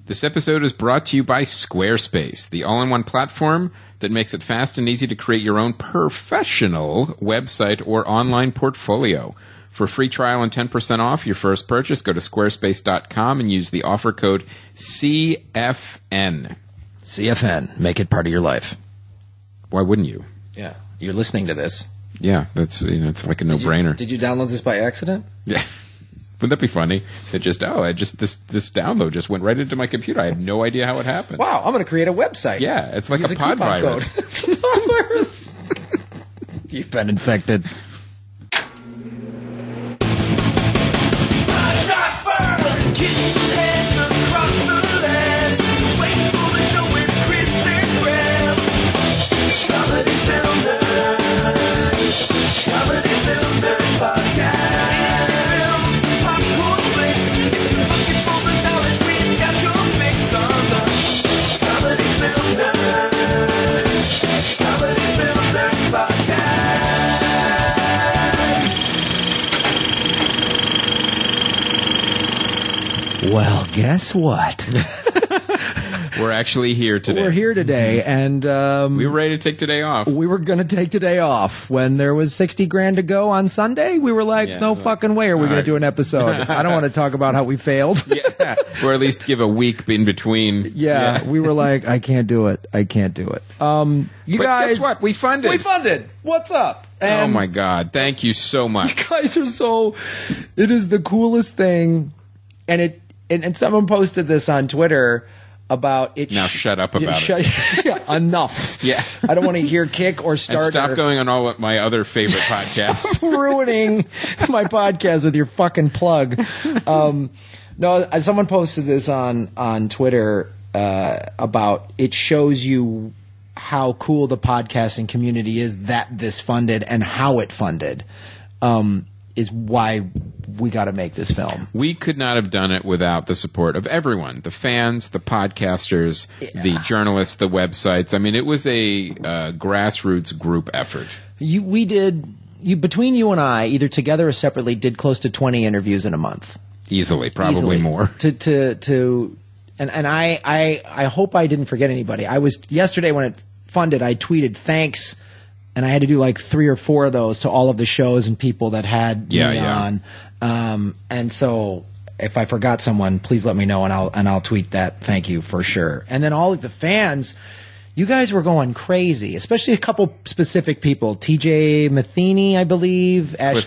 This episode is brought to you by Squarespace, the all-in-one platform that makes it fast and easy to create your own professional website or online portfolio. For a free trial and 10% off your first purchase, go to squarespace.com and use the offer code CFN. CFN. Make it part of your life. Why wouldn't you? Yeah. You're listening to this. Yeah, that's it's like a no-brainer. Did you download this by accident? Yeah. Wouldn't that be funny? It just this download just went right into my computer. I have no idea how it happened. Wow, I'm going to create a website. Yeah, it's like a pod virus. It's a pod virus. You've been infected. Well, guess what? We're actually here today. We're here today, and we were ready to take today off. We were going to take today off. When there was $60,000 to go on Sunday, we were like, no fucking way are we going to do an episode. I don't want to talk about how we failed. Yeah, or at least give a week in between. Yeah, we were like, I can't do it. I can't do it. You but guys, guess what? We funded. We funded. What's up? And oh my God! Thank you so much. You guys are so. It is the coolest thing, and it. And someone posted this on Twitter about it. Now shut up about it. Yeah, enough. Yeah. I don't want to hear Kick or Starter. And stop going on all of my other favorite podcasts. Stop ruining my podcast with your fucking plug. No, someone posted this on Twitter about it shows you how cool the podcasting community is that this funded and how it funded. Is why we got to make this film. We could not have done it without the support of everyone. The fans, the podcasters, the journalists, the websites. I mean, it was a grassroots group effort. Between you and I, either together or separately, did close to 20 interviews in a month. Probably more. And I hope I didn't forget anybody. Yesterday when it funded, I tweeted thanks. And I had to do like 3 or 4 of those to all of the shows and people that had me on. And so if I forgot someone, please let me know and I'll tweet that. Thank you for sure. And then all of the fans, you guys were going crazy, especially a couple specific people. TJ Matheny, I believe. Cliff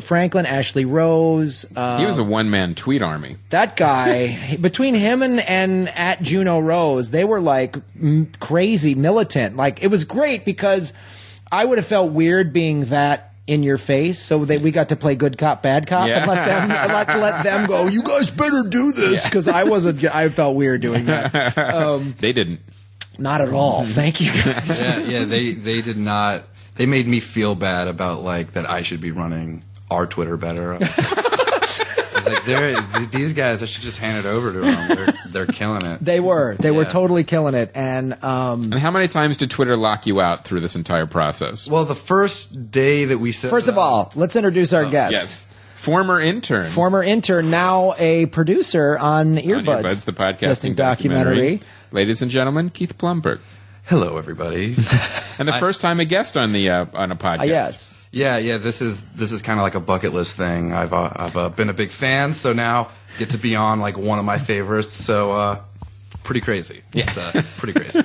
Franklin, Ashley Rose. He was a one-man tweet army. That guy, between him and at Juno Rose, they were like crazy militant. Like it was great because I would have felt weird being that in your face, so we got to play good cop, bad cop, and let them go. You guys better do this because I felt weird doing that. They didn't. Not at all. Thank you guys. Yeah. They did not. They made me feel bad about like that I should be running our Twitter better. I was like, these guys, I should just hand it over to them. They're killing it. They were totally killing it. And how many times did Twitter lock you out through this entire process? Well, the first day that we said. First of all, let's introduce our guest. Yes. Former intern, now a producer on Earbuds, the podcasting documentary. Ladies and gentlemen, Keith Blomberg. Hello, everybody. And the first time a guest on a podcast. Yes. Yeah. This is kind of like a bucket list thing. I've been a big fan, so now get to be on like one of my favorites. So pretty crazy. Yeah, it's, pretty crazy.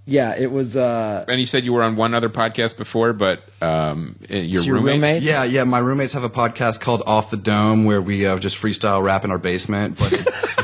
Yeah, it was. And you said you were on one other podcast before, but your roommates? Yeah. My roommates have a podcast called Off the Dome where we just freestyle rap in our basement, but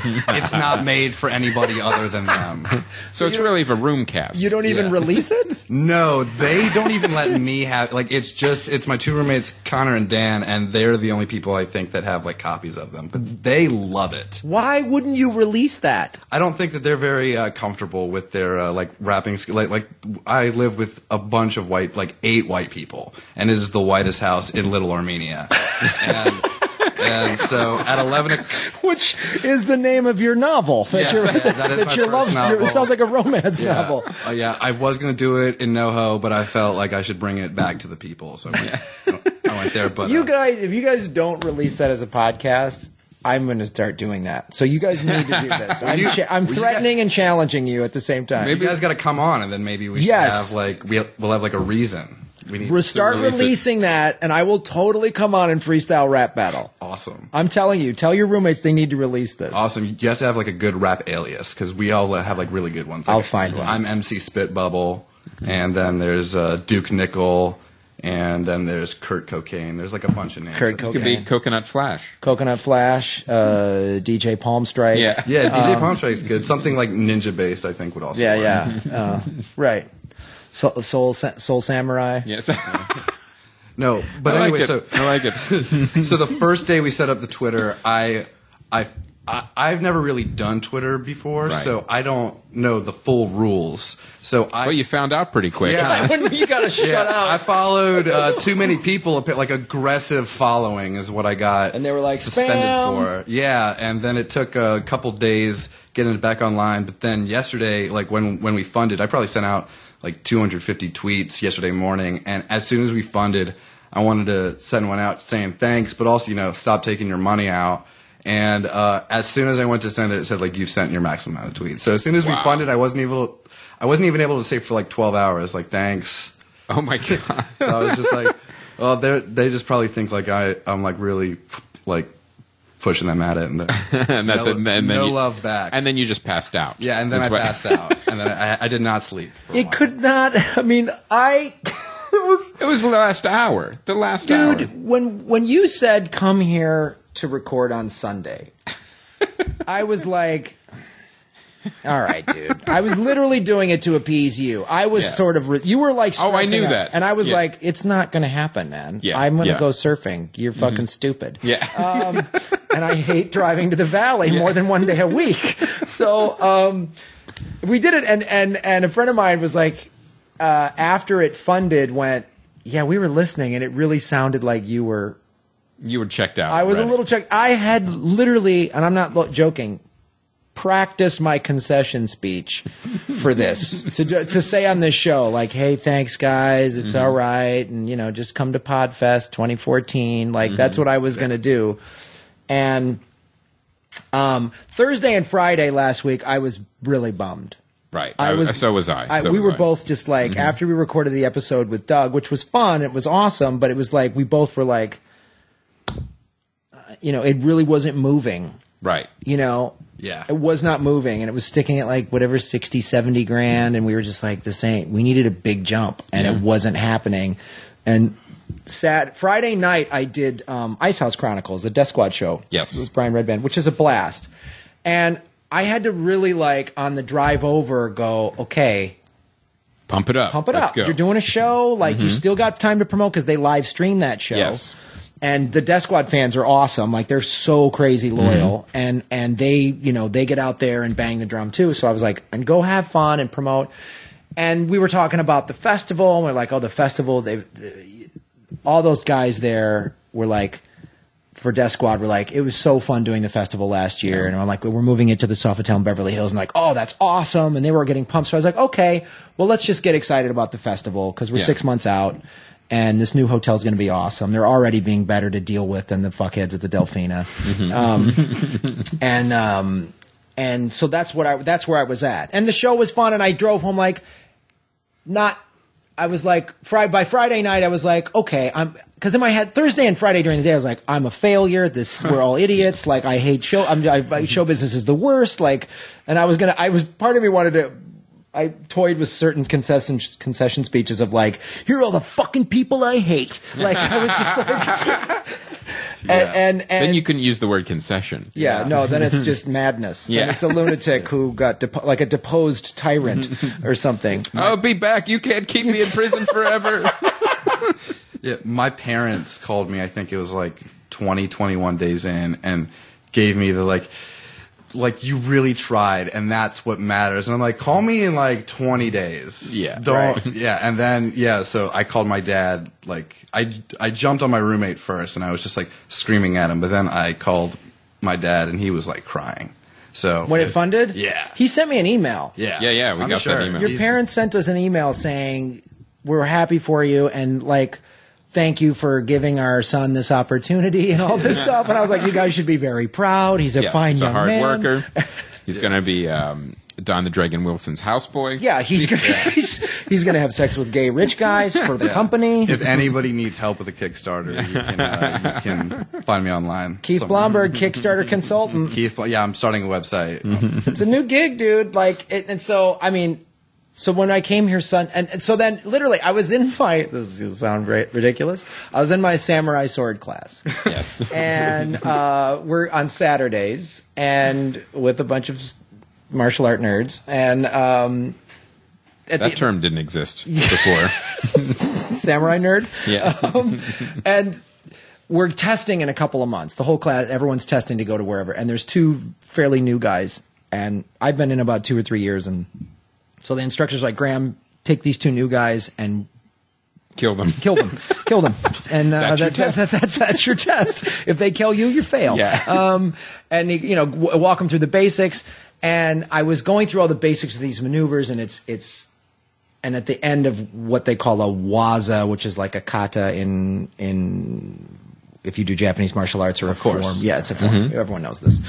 it's not made for anybody other than them. So it's really for Roomcast. You don't even release it? No, they don't even let me have. Like, it's my 2 roommates, Connor and Dan, and they're the only people I think that have like copies of them. But they love it. Why wouldn't you release that? I don't think that they're very comfortable with their like rapping. Like I live with a bunch of 8 white people, and it is the whitest house in Little Armenia. And so at 11 which is the name of your novel that your love novel. It sounds like a romance novel. Yeah, I was going to do it in NoHo, but I felt like I should bring it back to the people, so I went there. But if you guys don't release that as a podcast, I'm going to start doing that. So you guys need to do this. I'm threatening and challenging you at the same time. Maybe you guys got to come on, and then maybe we should have we'll have like a reason. We'll start releasing that, and I will totally come on and freestyle rap battle. Awesome. I'm telling you, tell your roommates they need to release this. Awesome. You have to have like a good rap alias because we all have like really good ones. Like, I'll find one. I'm MC Spitbubble, and then there's Duke Nickel, and then there's Kurt Cocaine. There's like a bunch of names. Kurt It Cocaine. could be Coconut Flash. Coconut Flash, DJ Palm Strike. Yeah. Yeah, DJ Palm Strike's good. Something like ninja based, I think, would also work. Yeah. Right. Soul Samurai. Yes. No, but I anyway, like it. I like it. so the first day we set up the Twitter, I've never really done Twitter before, Right. so I don't know the full rules. So Well, you found out pretty quick. Yeah. Huh? You gotta shut up. I followed too many people. Like aggressive following is what I got. And they were like, suspended "Spam." for. Yeah, and then it took a couple days getting it back online. But then yesterday, like when we funded, I probably sent out like 250 tweets yesterday morning. And as soon as we funded, I wanted to send one out saying thanks, but also stop taking your money out. And as soon as I went to send it, it said like you've sent your maximum amount of tweets. So as soon as we funded, I wasn't even able to say for like 12 hours like thanks. Oh my god. So I was just like, well, they just probably think like I'm like really like pushing them at it, and, And that's it. And then no you- love back. And then you just passed out. Yeah, and then That's I passed out, and then I did not sleep. For a It while. could not. I mean, It was the last hour. The last hour. dude. When you said come here to record on Sunday, I was like, all right, dude. I was literally doing it to appease you. I was sort of. You were like, Oh, I stressing knew out. that. And I was Yeah. like, it's not going to happen, man. Yeah, I'm going to yeah. go surfing. You're fucking stupid. Yeah. And I hate driving to the valley more than one day a week. So we did it, and a friend of mine was like, after it funded, went, yeah, we were listening, and it really sounded like you were. You were checked out. I was already. a little checked. I had literally, and I'm not joking, practiced my concession speech for this to say on this show, like, hey, thanks guys, it's all right, and just come to Podfest 2014. Like that's what I was going to do. And Thursday and Friday last week, I was really bummed. Right. So was I. we were both just like, after we recorded the episode with Doug, which was fun, it was awesome, but it was like, we both were like, it really wasn't moving. Right. Yeah. It was not moving, and it was sticking at like whatever 60, 70 grand, and we were just like, we needed a big jump, and it wasn't happening. And Friday night, I did Ice House Chronicles, a Death Squad show. Yes. With Brian Redband, which is a blast. And I had to really, like, on the drive over, go, okay, Pump it up. pump it Let's up. Go. You're doing a show. Like, you still got time to promote because they live stream that show. Yes. And the Death Squad fans are awesome. Like, they're so crazy loyal. And they, they get out there and bang the drum, too. So I was like, and go have fun and promote. And we were talking about the festival. And we're like, the festival, all those guys there were like, for Death Squad, were like, it was so fun doing the festival last year. And I'm like, we're moving it to the Sofitel in Beverly Hills. And like, oh, that's awesome. And they were getting pumped. So I was like, okay, well, let's just get excited about the festival because we're 6 months out. And this new hotel is going to be awesome. They're already being better to deal with than the fuckheads at the Delfina. And so that's where I was at. And the show was fun. And I drove home I was like, by Friday night, I was like, okay, because in my head, Thursday and Friday during the day, I was like, I'm a failure. We're all idiots. Like, I hate show business is the worst. Like, and part of me wanted to, I toyed with certain concession speeches of like, here are all the fucking people I hate. Like, I was just like, and then you couldn't use the word concession. no, then it's just madness. Yeah. Then it's a lunatic who got like a deposed tyrant or something. I'll be back. You can't keep me in prison forever. Yeah, my parents called me, I think it was like 21 days in, and gave me the like you really tried, and that's what matters. And I'm like, call me in like 20 days. Yeah. And then, so I called my dad, like, I jumped on my roommate first, and I was just like screaming at him, but then I called my dad, and he was like crying. So When it funded? Yeah. He sent me an email. Yeah. Yeah, we I'm got sure. that email. Your parents sent us an email saying, we're happy for you, and like, thank you for giving our son this opportunity and all this stuff. And I was like, you guys should be very proud. He's a fine he's young a hard man. worker. He's going to be Don the Dragon Wilson's houseboy. Yeah, he's gonna have sex with gay rich guys for the company. If anybody needs help with a Kickstarter, you can find me online. Keith Blomberg, Kickstarter consultant. Keith, I'm starting a website. It's a new gig, dude. And so I mean, so when I came here, son, and so then literally I was in my. This will sound ridiculous. I was in my samurai sword class. Yes, and we're on Saturdays and with a bunch of martial art nerds, and that term didn't exist before. Samurai nerd. Yeah. And we're testing in a couple of months. The whole class, everyone's testing to go to wherever. And there's 2 fairly new guys, and I've been in about 2 or 3 years. And so the instructor's like, Graham, take these 2 new guys and kill them. And that's your test. If they kill you, you fail. Yeah. And walk them through the basics. And I was going through all the basics of these maneuvers, and and at the end of what they call a waza, which is like a kata in if you do Japanese martial arts or a form. Yeah, it's a form. Mm-hmm. Everyone knows this.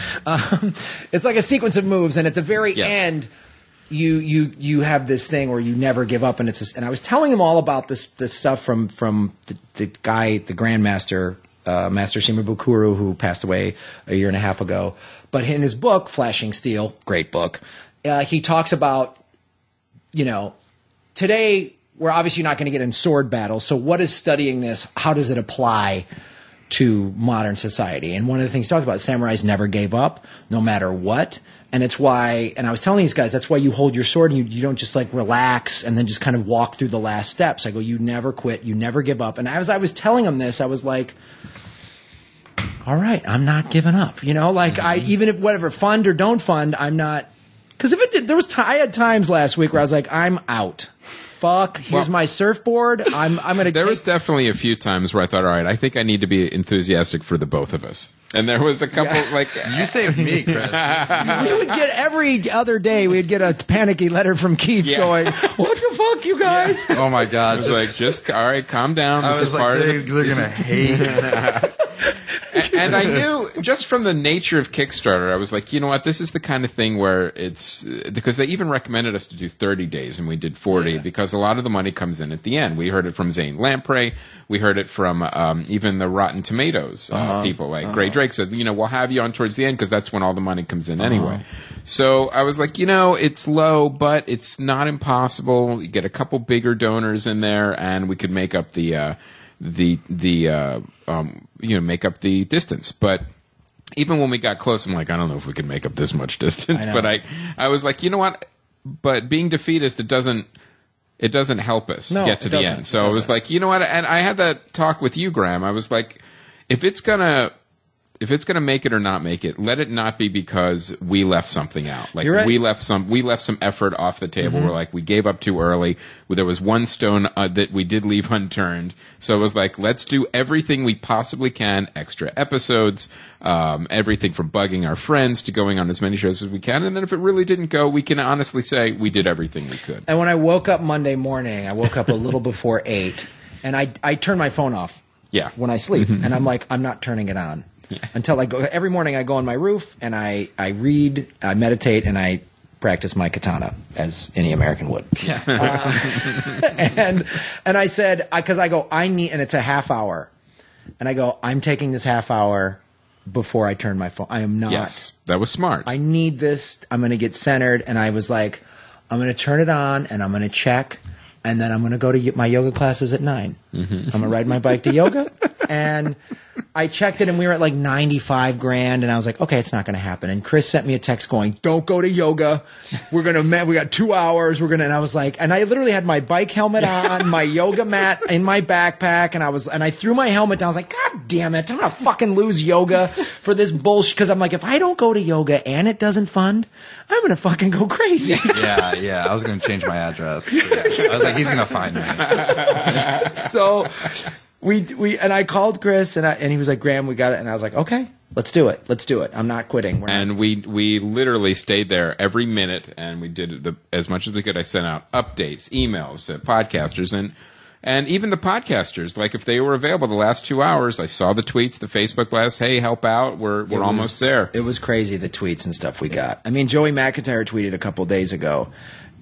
It's like a sequence of moves, and at the very end, you have this thing where you never give up, and and I was telling him all about this stuff from the guy, the grandmaster, Master Shimabukuro, who passed away a year and a half ago. But in his book, Flashing Steel, great book, he talks about, today we're obviously not going to get in sword battles. So what is studying this? How does it apply to modern society? And one of the things he talked about, samurais never gave up, no matter what. And it's why, and I was telling these guys, that's why you hold your sword and you don't just like relax and then just kind of walk through the last steps. I go, you never quit, you never give up. And as I was telling them this, I was like, all right, I'm not giving up. Even if whatever, fund or don't fund, I'm not. Because if it did, I had times last week where I was like, I'm out. Fuck, here's my surfboard. I'm going to There was definitely a few times where I thought, all right, I think I need to be enthusiastic for the both of us. And there was a couple, You saved me, Chris. We would get every other day, we'd get a panicky letter from Keith going, what the fuck, you guys? Oh, my God. I was all right, calm down. This is part of they're going to hate it. And I knew just from the nature of Kickstarter, I was like, you know what, this is the kind of thing where it's because they even recommended us to do 30 days and we did 40 because a lot of the money comes in at the end. We heard it from Zane Lamprey. We heard it from even the Rotten Tomatoes people. Like Gray Drake said, we'll have you on towards the end because that's when all the money comes in anyway. So I was like, it's low, but it's not impossible. You get a couple bigger donors in there and we could make up make up the distance. But even when we got close, I'm like, I don't know if we can make up this much distance. But I was like, you know what? But being defeatist, it doesn't help us get to the end. So I was like, you know what? And I had that talk with you, Graham. I was like, if it's gonna make it or not make it, let it not be because we left something out. Like we left some effort off the table. We're like, we gave up too early. There was one stone that we did leave unturned. So it was like, let's do everything we possibly can. Extra episodes, everything from bugging our friends to going on as many shows as we can. And then if it really didn't go, we can honestly say we did everything we could. And when I woke up Monday morning, I woke up a little before 8, and I turned my phone off. Yeah. When I sleep, and I'm like, I'm not turning it on. Yeah. Until I go every morning, I go on my roof and I read, I meditate, and I practice my katana as any American would. Yeah. And I said, because I go, I need, and it's a half hour, and I go, I'm taking this half hour before I turn my phone. I am not. Yes, that was smart. I need this. I'm going to get centered, and I was like, I'm going to turn it on, and I'm going to check, and then I'm going to go to my yoga classes at 9. Mm-hmm. I'm going to ride my bike to yoga, and I checked it, and we were at like $95,000, and I was like, okay, it's not going to happen. And Chris sent me a text going, don't go to yoga. We got 2 hours. And I was like, and I literally had my bike helmet on, my yoga mat in my backpack, and I threw my helmet down. I was like, God damn it, I'm going to fucking lose yoga for this bullshit. Because I'm like, if I don't go to yoga and it doesn't fund, I'm going to fucking go crazy. Yeah. I was going to change my address. I was like, he's going to find me. So and I called Chris and he was like, Graham, we got it. And I was like, okay, let's do it. I'm not quitting. We literally stayed there every minute, and we did as much as we could. I sent out updates, emails to podcasters, and And even the podcasters, like if they were available the last 2 hours, I saw the tweets, the Facebook blast, hey, help out, we're almost there. It was crazy, the tweets and stuff we got. I mean, Joey McIntyre tweeted a couple days ago,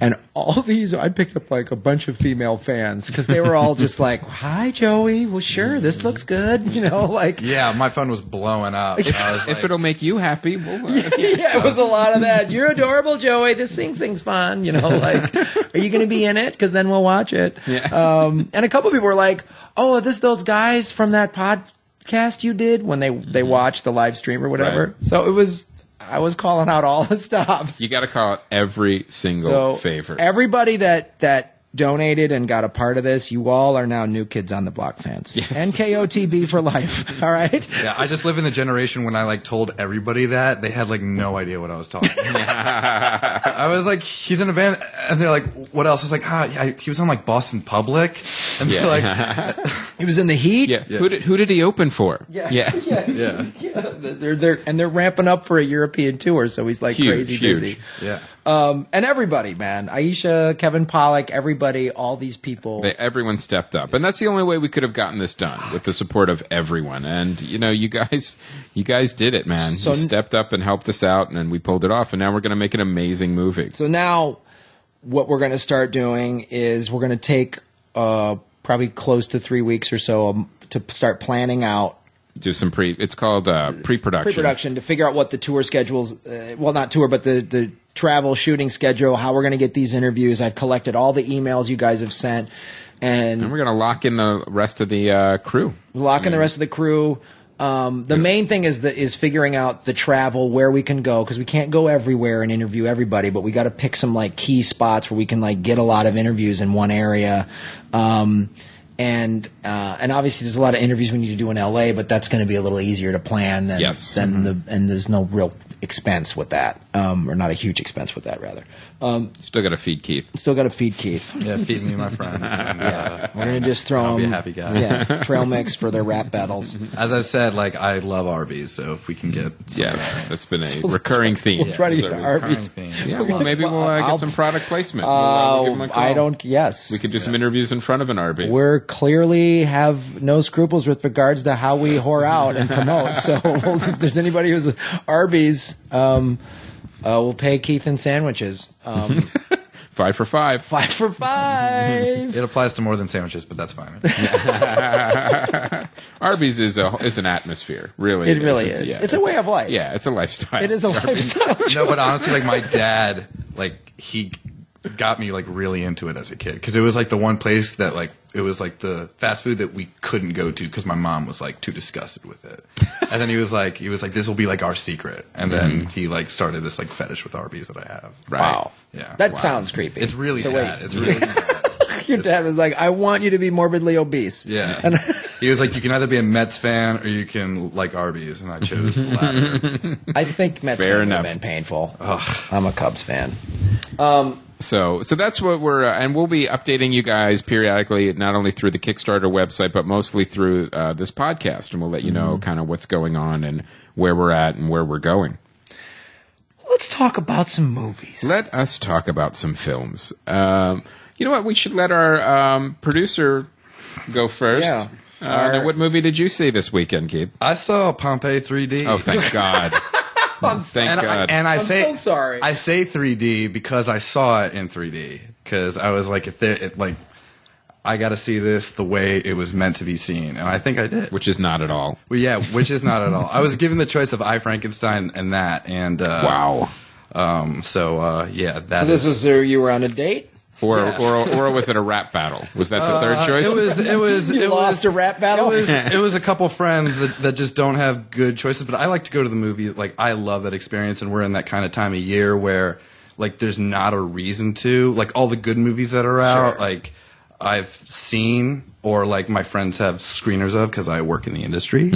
and all these, I picked up like a bunch of female fans because they were all just like, hi, Joey. Well, sure, this looks good. You know, like. Yeah, my phone was blowing up. I was if it'll make you happy, we'll, yeah, it was a lot of that. You're adorable, Joey. This thing's fun. You know, like, are you going to be in it? Because then we'll watch it. Yeah. And a couple people were like, oh, are this those guys from that podcast you did when they watched the live stream or whatever? Right. So it was. I was calling out all the stops. You got to call out every single favor. Everybody that donated and got a part of this, you all are now New Kids on the Block fans. Yes. NKOTB for life. All right? Yeah, I just live in the generation when I like told everybody that they had like no idea what I was talking about. I was like, he's in a band, and they're like, what else? I was like, yeah, he was on like Boston Public, and they're like, he was in the Heat. Yeah. Who did he open for? Yeah. They're ramping up for a European tour, so he's like crazy busy. Yeah. And everybody, man, Aisha, Kevin Pollak, everybody, all these people. Everyone stepped up. And that's the only way we could have gotten this done, with the support of everyone. And, you know, you guys did it, man. You stepped up and helped us out, and then we pulled it off. And now we're going to make an amazing movie. So now what we're going to start doing is we're going to take probably close to 3 weeks or so to start planning out. Do some it's called pre-production. Pre-production, to figure out what the tour schedules, well, not tour, but the travel shooting schedule, how we're going to get these interviews. I've collected all the emails you guys have sent. And we're going to lock in the rest of the crew. Lock in the rest of the crew. The main thing is figuring out the travel, where we can go, because we can't go everywhere and interview everybody, but we got to pick some like key spots where we can like get a lot of interviews in one area. And obviously there's a lot of interviews we need to do in LA, but that's going to be a little easier to plan than and there's no real expense with that, or not a huge expense with that, rather. Still got to feed Keith. Yeah, feed me my friends. And, we're gonna just throw I'll them. be a happy guy. Yeah, trail mix for their rap battles. As I've said, like I love Arby's, so if we can get that's been a recurring theme. We'll try to get Arby's. Yeah, well, maybe we'll get some product placement. We'll give them a call. Yes. We could do some interviews in front of an Arby's. We're clearly have no scruples with regards to how we whore out and promote. So if there's anybody who's Arby's, we'll pay Keith in sandwiches. 5 for 5. 5 for 5. It applies to more than sandwiches, but that's fine. Arby's is an atmosphere, really. It really is. Yeah, it's a way of life. Yeah, it's a lifestyle. It is a lifestyle. No, but honestly, like my dad, like he got me like really into it as a kid because it was like the one place that like it was like the fast food that we couldn't go to because my mom was like too disgusted with it. And then he was like this will be like our secret. And then he like started this like fetish with Arby's that I have. Right. Wow. Yeah. That sounds creepy. It's really sad. It's really sad. Your dad was like, I want you to be morbidly obese. Yeah. And he was like, you can either be a Mets fan or you can like Arby's, and I chose the latter. I think Mets Fair fan would have enough. been painful. I'm a Cubs fan. So that's what we're, and we'll be updating you guys periodically, not only through the Kickstarter website, but mostly through this podcast, and we'll let you know kind of what's going on and where we're at and where we're going. Let's talk about some movies. Let us talk about some films. You know what? We should let our producer go first. Yeah. Now, what movie did you see this weekend, Keith? I saw Pompeii 3D. Oh, thank God. Thank God. I'm so sorry. I say 3D because I saw it in 3D. Because I was like, I got to see this the way it was meant to be seen, and I think I did. Which is not at all. Well, yeah, which is not at all. I was given the choice of I, Frankenstein and that, and Wow. yeah, that. So this was you were on a date? Or was it a rap battle? Was that the third choice? It was. You lost a rap battle? It was a couple friends that just don't have good choices. But I like to go to the movie. Like I love that experience, and we're in that kind of time of year where like there's not a reason to like all the good movies that are out. Sure. Like I've seen or like my friends have screeners of because I work in the industry,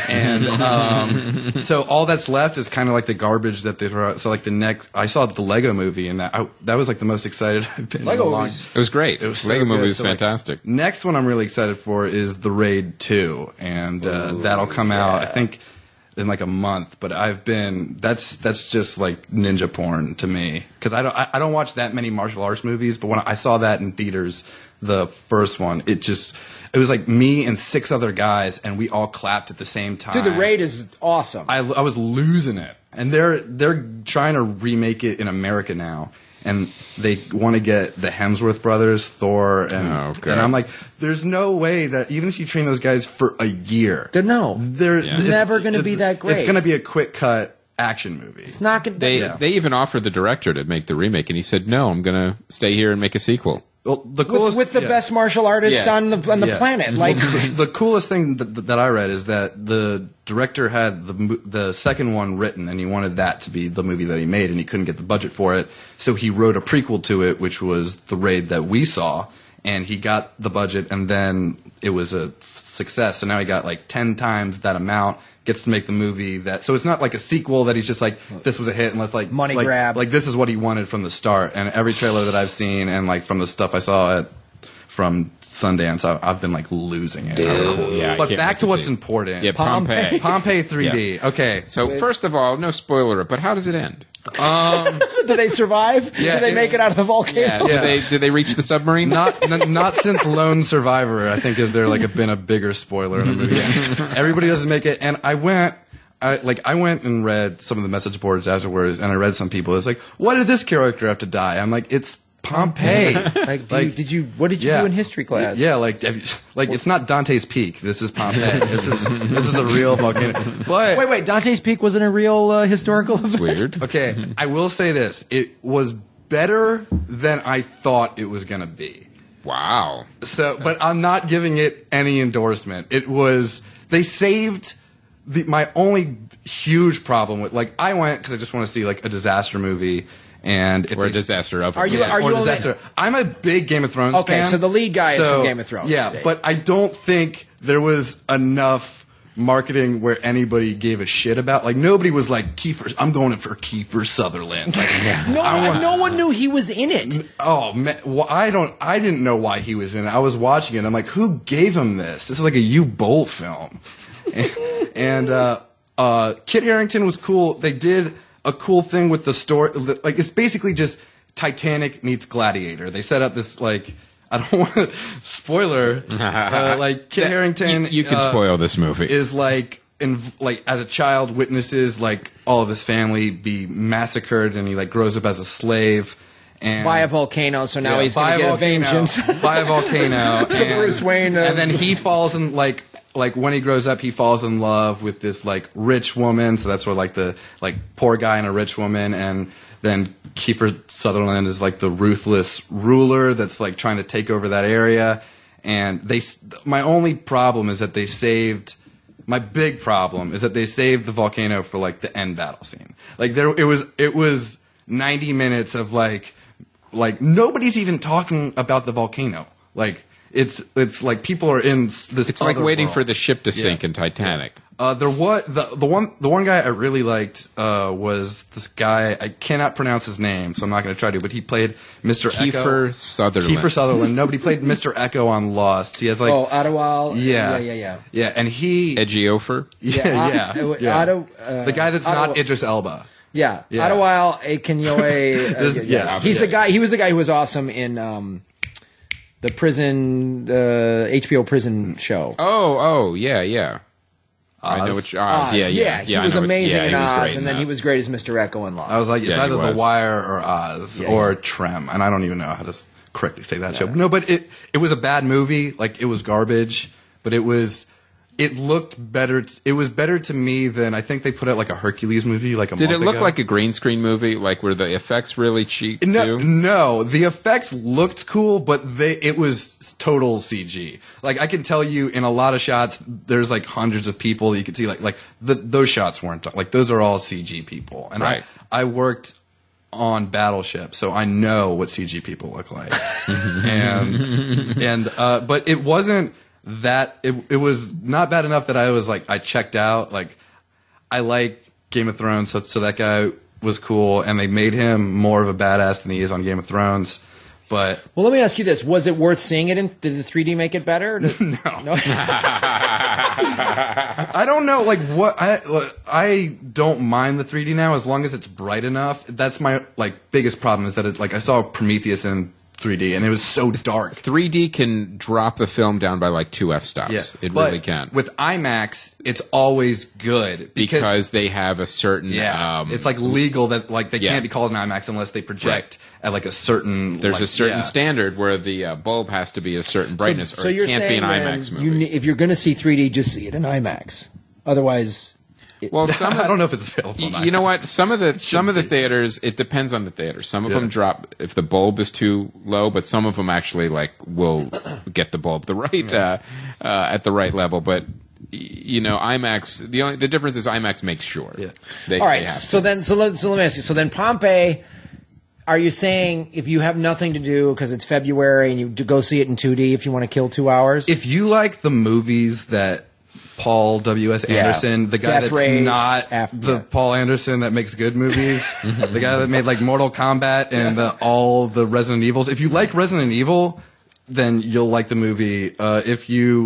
and so all that's left is kind of like the garbage that they throw out. So like I saw the Lego movie, and that was like the most excited I've been. Lego in a long. It was great. It was Lego so movie good. was So, like, fantastic. Next one I'm really excited for is The Raid 2, and that'll come out I think in like a month. But that's just like ninja porn to me because I don't watch that many martial arts movies. But when I saw that in theaters, the first one, it was like me and 6 other guys, and we all clapped at the same time. Dude, the raid is awesome. I was losing it, and they're trying to remake it in America now, and they want to get the Hemsworth brothers, Thor, and I'm like, there's no way that even if you train those guys for a year, they're never going to be that great. It's going to be a quick cut action movie. It's not going. They even offered the director to make the remake, and he said, "No, I'm going to stay here and make a sequel." Well, the coolest, with the best martial artists on the planet. Like the coolest thing that I read is that the director had the second one written, and he wanted that to be the movie that he made, and he couldn't get the budget for it, so he wrote a prequel to it, which was The Raid that we saw, and he got the budget, and then it was a success. So now he got like 10 times that amount. Gets to make the movie that, so it's not like a sequel that he's just like, this was a hit and let's like money grab. Like this is what he wanted from the start. And every trailer that I've seen and like from the stuff I saw from Sundance, I've been like losing it. Yeah, but back to what's important. Yeah, Pompeii. Pompeii 3D. Yeah. Okay. So first of all, no spoiler, but how does it end? Do they survive? Yeah, do they make it out of the volcano? Yeah. Do they reach the submarine? Not since Lone Survivor, I think, is there like been a bigger spoiler in a movie. Everybody doesn't make it, and I went and read some of the message boards afterwards, and I read some people. It's like, why did this character have to die? I'm like, it's Pompeii. What did you do in history class? Yeah, like it's not Dante's Peak. This is Pompeii. this is a real volcano. But wait, Dante's Peak wasn't a real historical event? Weird. Okay, I will say this: it was better than I thought it was gonna be. Wow. So, but I'm not giving it any endorsement. It was they saved my only huge problem with I went because I just want to see like a disaster movie. Or a disaster of Are you disaster? I'm a big Game of Thrones fan. Okay, so the lead guy is from Game of Thrones. Yeah, but I don't think there was enough marketing where anybody gave a shit about. Like nobody was like Kiefer. I'm going for Kiefer Sutherland. No one knew he was in it. Oh man, well, I didn't know why he was in it. I was watching it. I'm like, who gave him this? This is like a U-Bolt film. and Kit Harington was cool. They did a cool thing with the story. Like it's basically just Titanic meets Gladiator. They set up this like. I don't want to spoiler. Like Kit Harington, you can spoil this movie. Is like as a child witnesses like all of his family be massacred, and he like grows up as a slave and by a volcano. So now he's going to get a vengeance by a volcano. It's the Bruce Wayne, and then he falls in like when he grows up, he falls in love with this like rich woman. So that's where like the poor guy and a rich woman, and then Kiefer Sutherland is like the ruthless ruler that's like trying to take over that area. And my only problem is that they saved. My big problem is that they saved the volcano for like the end battle scene. Like it was 90 minutes of like nobody's even talking about the volcano. Like it's like people are in this. It's like waiting world. For the ship to sink in Titanic. There was the one guy I really liked was this guy. I cannot pronounce his name, so I'm not going to try to. But he played Mr. Kiefer Sutherland. Kiefer Sutherland. Nobody played Mr. Echo on Lost. He has like Ottawal. Yeah, and he Edgy-Ofer. Yeah. The guy that's not Idris Elba. Yeah. Ottawal Akinyoe. He's the guy. He was the guy who was awesome in the HBO prison show. Oh, yeah. Oz. I know which Oz. Yeah. He was amazing in Oz, and then that. he was great as Mr. Echo in Lost. I was like, it's either The was. Wire or Oz or Trem, and I don't even know how to correctly say that show. No, but it was a bad movie. Like it was garbage, but it looked better. It was better to me than I think they put out like a Hercules movie. Like Did it look ago. like a green screen movie? Like were the effects really cheap too? No, the effects looked cool, but it was total CG. Like I can tell you, in a lot of shots, there's like hundreds of people. You can see those shots weren't like those are all CG people. And right. I worked on Battleship, so I know what CG people look like. But it wasn't. That it was not bad enough that I was like I checked out. Like I like Game of Thrones, so that guy was cool, and they made him more of a badass than he is on Game of Thrones. But well, let me ask you this: was it worth seeing it? Did the 3D make it better? No. I don't know. Like what I don't mind the 3D now as long as it's bright enough. That's my biggest problem is that I saw Prometheus and 3D, and it was so dark. 3D can drop the film down by like 2 f-stops. Yeah, It but really can. With IMAX, it's always good Because they have a certain... it's like legal that like they Yeah. can't be called an IMAX unless they project at like a certain. There's like, a certain standard where the bulb has to be a certain brightness, So or you're it can't be saying an then IMAX movie. if you're going to see 3D, just see it in IMAX. Otherwise, Well, some I don't know if it's available. you know what? Some of the theaters, it depends on the theater. Some of them drop if the bulb is too low, but some of them actually like will get the bulb the right at the right level. But you know, IMAX. The difference is IMAX makes sure. Yeah. all right. So let me ask you. So then Pompeii. Are you saying if you have nothing to do because it's February and you go see it in 2D if you want to kill 2 hours? If you like the movies that Paul W.S. Anderson, the guy Death that's Race, not the Paul Anderson that makes good movies, the guy that made like Mortal Kombat and all the Resident Evils. If you like Resident Evil, then you'll like the movie. If you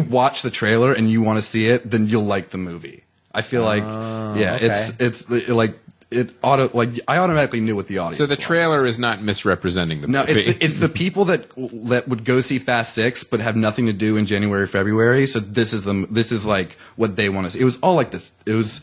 watch the trailer and you want to see it, then you'll like the movie. I feel like, okay. it's like. I automatically knew what the audience. So the was. trailer is not misrepresenting the No, movie. it's the people that would go see Fast 6 but have nothing to do in January, February. So this is like what they want to see. It was all like this. It was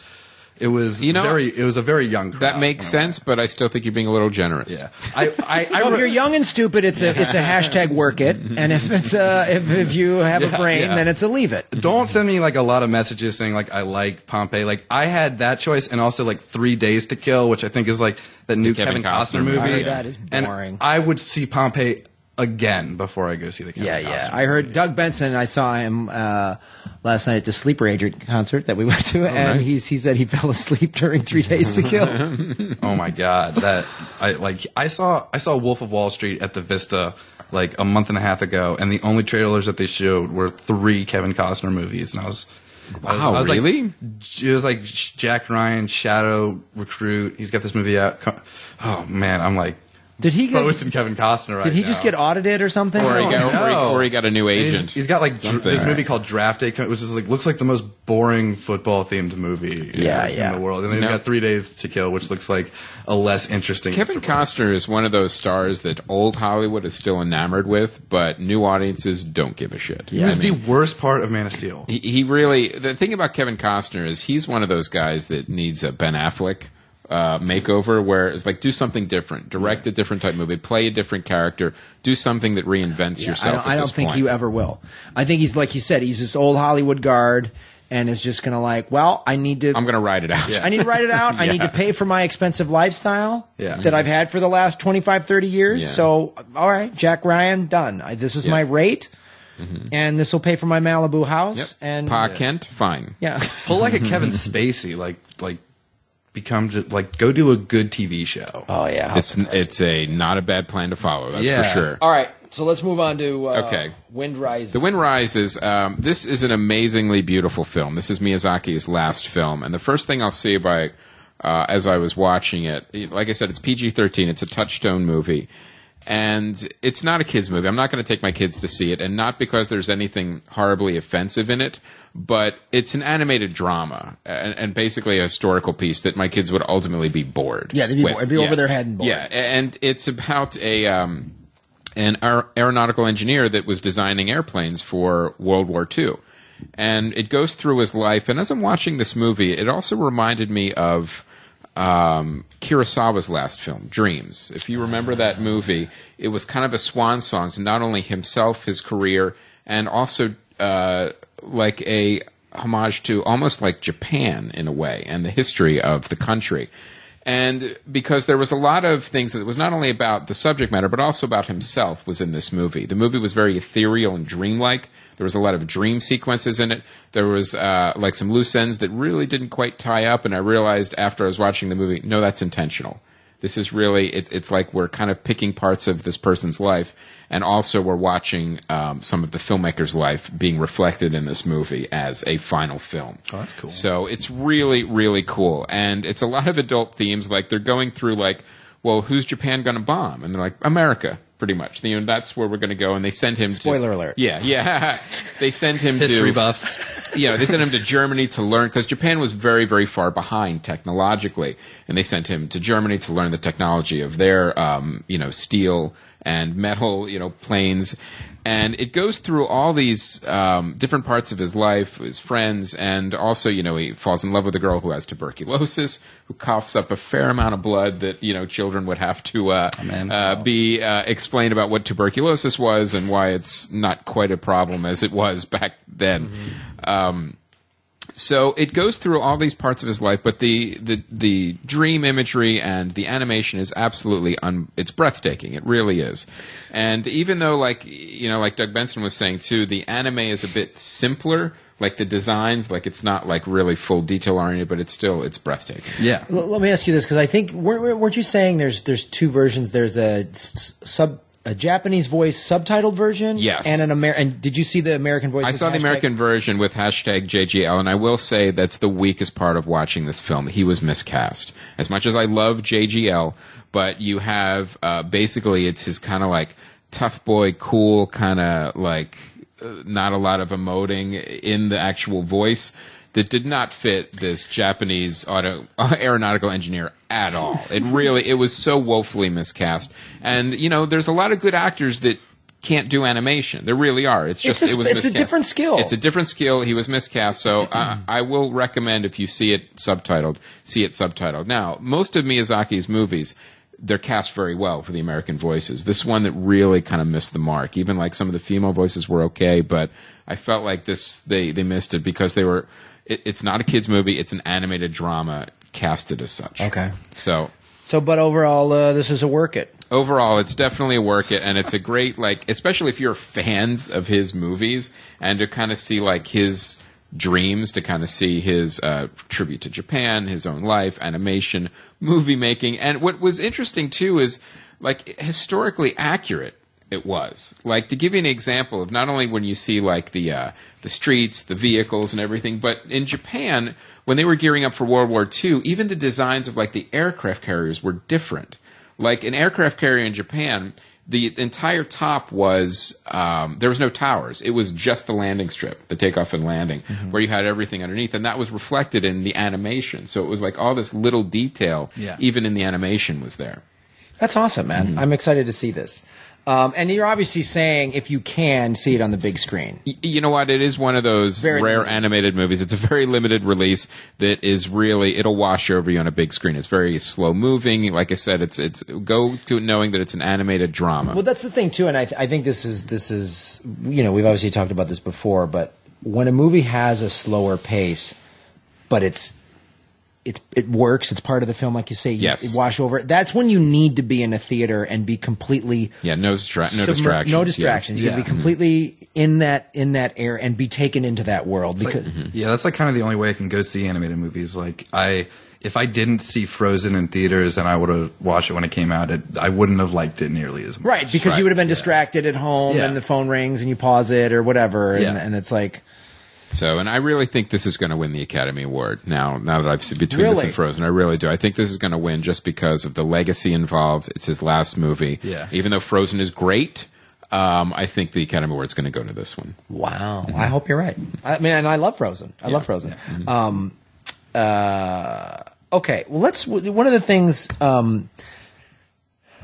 it was a very young crowd. That makes sense, but I still think you're being a little generous. Yeah. If you're young and stupid, it's a hashtag work it, and if it's if you have a brain, then it's a leave it. Don't send me like a lot of messages saying like I like Pompeii. Like I had that choice, and also like 3 Days to Kill, which I think is like the new Kevin Costner movie. I heard that is boring. And I would see Pompeii again before I go see the Kevin Costner I heard Doug Benson. I saw him last night at the Sleeper Agent concert that we went to, and nice. he said he fell asleep during 3 Days to Kill. Oh my god, I saw Wolf of Wall Street at the Vista like a month and a half ago, and the only trailers that they showed were 3 Kevin Costner movies, and I was really? Like, it was like Jack Ryan, Shadow Recruit. He's got this movie out. Oh man, I'm like. Did he get posting Kevin Costner right now. Did he just get audited or something? Or he got a new agent. He's got like this movie called Draft Day, which is like looks like the most boring football themed movie in the world. And then he's got 3 Days to Kill, which looks like a less interesting. Kevin Costner is one of those stars that old Hollywood is still enamored with, but new audiences don't give a shit. He was the worst part of Man of Steel. He really. The thing about Kevin Costner is he's one of those guys that needs a Ben Affleck makeover, where it's like do something different, direct a different type movie, play a different character, do something that reinvents yourself. I don't think you ever will. I think he's like you said, he's this old Hollywood guard and is just going to like, well, I'm going to ride it out. I need to ride it out. I need to pay for my expensive lifestyle that I've had for the last 25, 30 years. Yeah. So, all right, Jack Ryan, done. This is my rate. And this will pay for my Malibu house. And Pa Kent, fine. Yeah. Pull like a Kevin Spacey, like become just like go do a good TV show. Oh yeah, it's a not a bad plan to follow. That's for sure. All right, so let's move on to Wind Rises. The Wind Rises. This is an amazingly beautiful film. This is Miyazaki's last film, and the first thing I'll say by as I was watching it, like I said, it's PG-13. It's a touchstone movie. And it's not a kid's movie. I'm not going to take my kids to see it, and not because there's anything horribly offensive in it, but it's an animated drama and basically a historical piece that my kids would ultimately be bored. Yeah, they'd be bored. It'd be over their head and bored. Yeah, and it's about an aeronautical engineer that was designing airplanes for World War II. And it goes through his life, and as I'm watching this movie, it also reminded me of Kurosawa's last film, Dreams. If you remember that movie, it was kind of a swan song to not only himself, his career, and also like a homage to almost like Japan in a way, and the history of the country. And because there was a lot of things that was not only about the subject matter, but also about himself was in this movie. The movie was very ethereal and dreamlike. There was a lot of dream sequences in it. There was like some loose ends that really didn't quite tie up, and I realized after I was watching the movie, no, that's intentional. This is really, it's like we're kind of picking parts of this person's life, and also we're watching some of the filmmaker's life being reflected in this movie as a final film. Oh, that's cool. So it's really, really cool. And it's a lot of adult themes, like they're going through like, well, who's Japan going to bomb? And they're like, America. pretty much. You know, that's where we're going to go. And they send him Spoiler alert. Yeah. They send him History to buffs. they sent him to Germany to learn, because Japan was very, very far behind technologically. And they sent him to Germany to learn the technology of their, steel and metal, planes. And it goes through all these different parts of his life, his friends, and also, he falls in love with a girl who has tuberculosis, who coughs up a fair amount of blood that, children would have to be explained about what tuberculosis was and why it's not quite a problem as it was back then. So it goes through all these parts of his life, but the dream imagery and the animation is absolutely it's breathtaking. It really is. And even though, like Doug Benson was saying too, the anime is a bit simpler. Like the designs, like it's not like really full detail oriented, but it's breathtaking. Yeah. Let me ask you this, because I think weren't you saying there's two versions? There's a Japanese voice subtitled version, yes, and and did you see the American voice? I saw the American version with hashtag JGL, and I will say that's the weakest part of watching this film. He was miscast. As much as I love JGL, but you have basically it's his kind of like tough boy, cool kind of like not a lot of emoting in the actual voice. That did not fit this Japanese aeronautical engineer at all. It was so woefully miscast. And, there's a lot of good actors that can't do animation. There really are. It was miscast. It's a different skill. It's a different skill. He was miscast. So I will recommend, if you see it subtitled. Now, most of Miyazaki's movies, they're cast very well for the American voices. This one that really kind of missed the mark. Even like some of the female voices were okay, but I felt like they missed it because they were... It's not a kid's movie. It's an animated drama casted as such. Okay. So, but overall, this is a work it. Overall, it's definitely a work it, and it's a great, especially if you're fans of his movies, and to kind of see, his dreams, to kind of see his tribute to Japan, his own life, animation, movie making. And what was interesting, too, is, historically accurate it was. To give you an example of not only when you see, the streets, the vehicles, and everything, but in Japan, when they were gearing up for World War II, even the designs of, the aircraft carriers were different. An aircraft carrier in Japan, the entire top was, there was no towers. It was just the landing strip, the takeoff and landing, where you had everything underneath, and that was reflected in the animation. So it was all this little detail, even in the animation, was there. That's awesome, man. I'm excited to see this. And you're obviously saying, if you can, see it on the big screen. You know what? It is one of those rare animated movies. It's a very limited release that is really, it'll wash over you on a big screen. It's very slow moving. Like I said, it's go to it knowing that it's an animated drama. Well, that's the thing, too. And I think this is, we've obviously talked about this before, but when a movie has a slower pace, but it works. It's part of the film, like you say. You wash over it. That's when you need to be in a theater and be completely no distractions. No distractions. You got to be completely in that air and be taken into that world. That's kind of the only way I can go see animated movies. If I didn't see Frozen in theaters and I would have watched it when it came out, I wouldn't have liked it nearly as much. Right, because you would have been distracted at home and the phone rings and you pause it or whatever, and it's like. So, and I really think this is going to win the Academy Award. Now that I've seen between this and Frozen, I really do. I think this is going to win just because of the legacy involved. It's his last movie. Yeah. Even though Frozen is great, I think the Academy Award is going to go to this one. Wow. I hope you're right. I mean, and I love Frozen. I love Frozen. Yeah. Okay. Well, one of the things that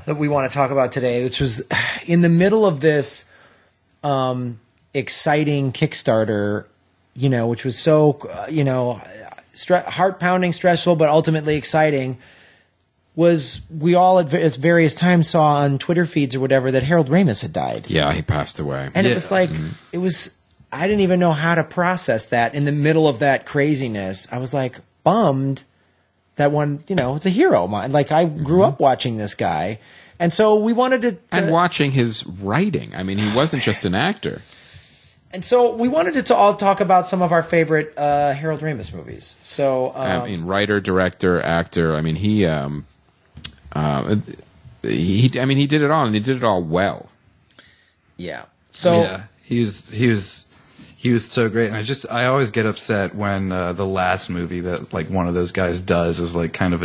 we want to talk about today, which was in the middle of this exciting Kickstarter, which was so, heart-pounding, stressful, but ultimately exciting, was we all at various times saw on Twitter feeds or whatever that Harlold Ramis had died. Yeah, he passed away. And it was I didn't even know how to process that in the middle of that craziness. I was bummed that one, it's a hero of mine. I grew up watching this guy. And so we wanted to... And watching his writing. I mean, he wasn't just an actor. And so we wanted to all talk about some of our favorite Harlold Ramis movies. So writer, director, actor. I mean, he did it all, and he did it all well. Yeah. So he was so great, and I always get upset when the last movie that one of those guys does is kind of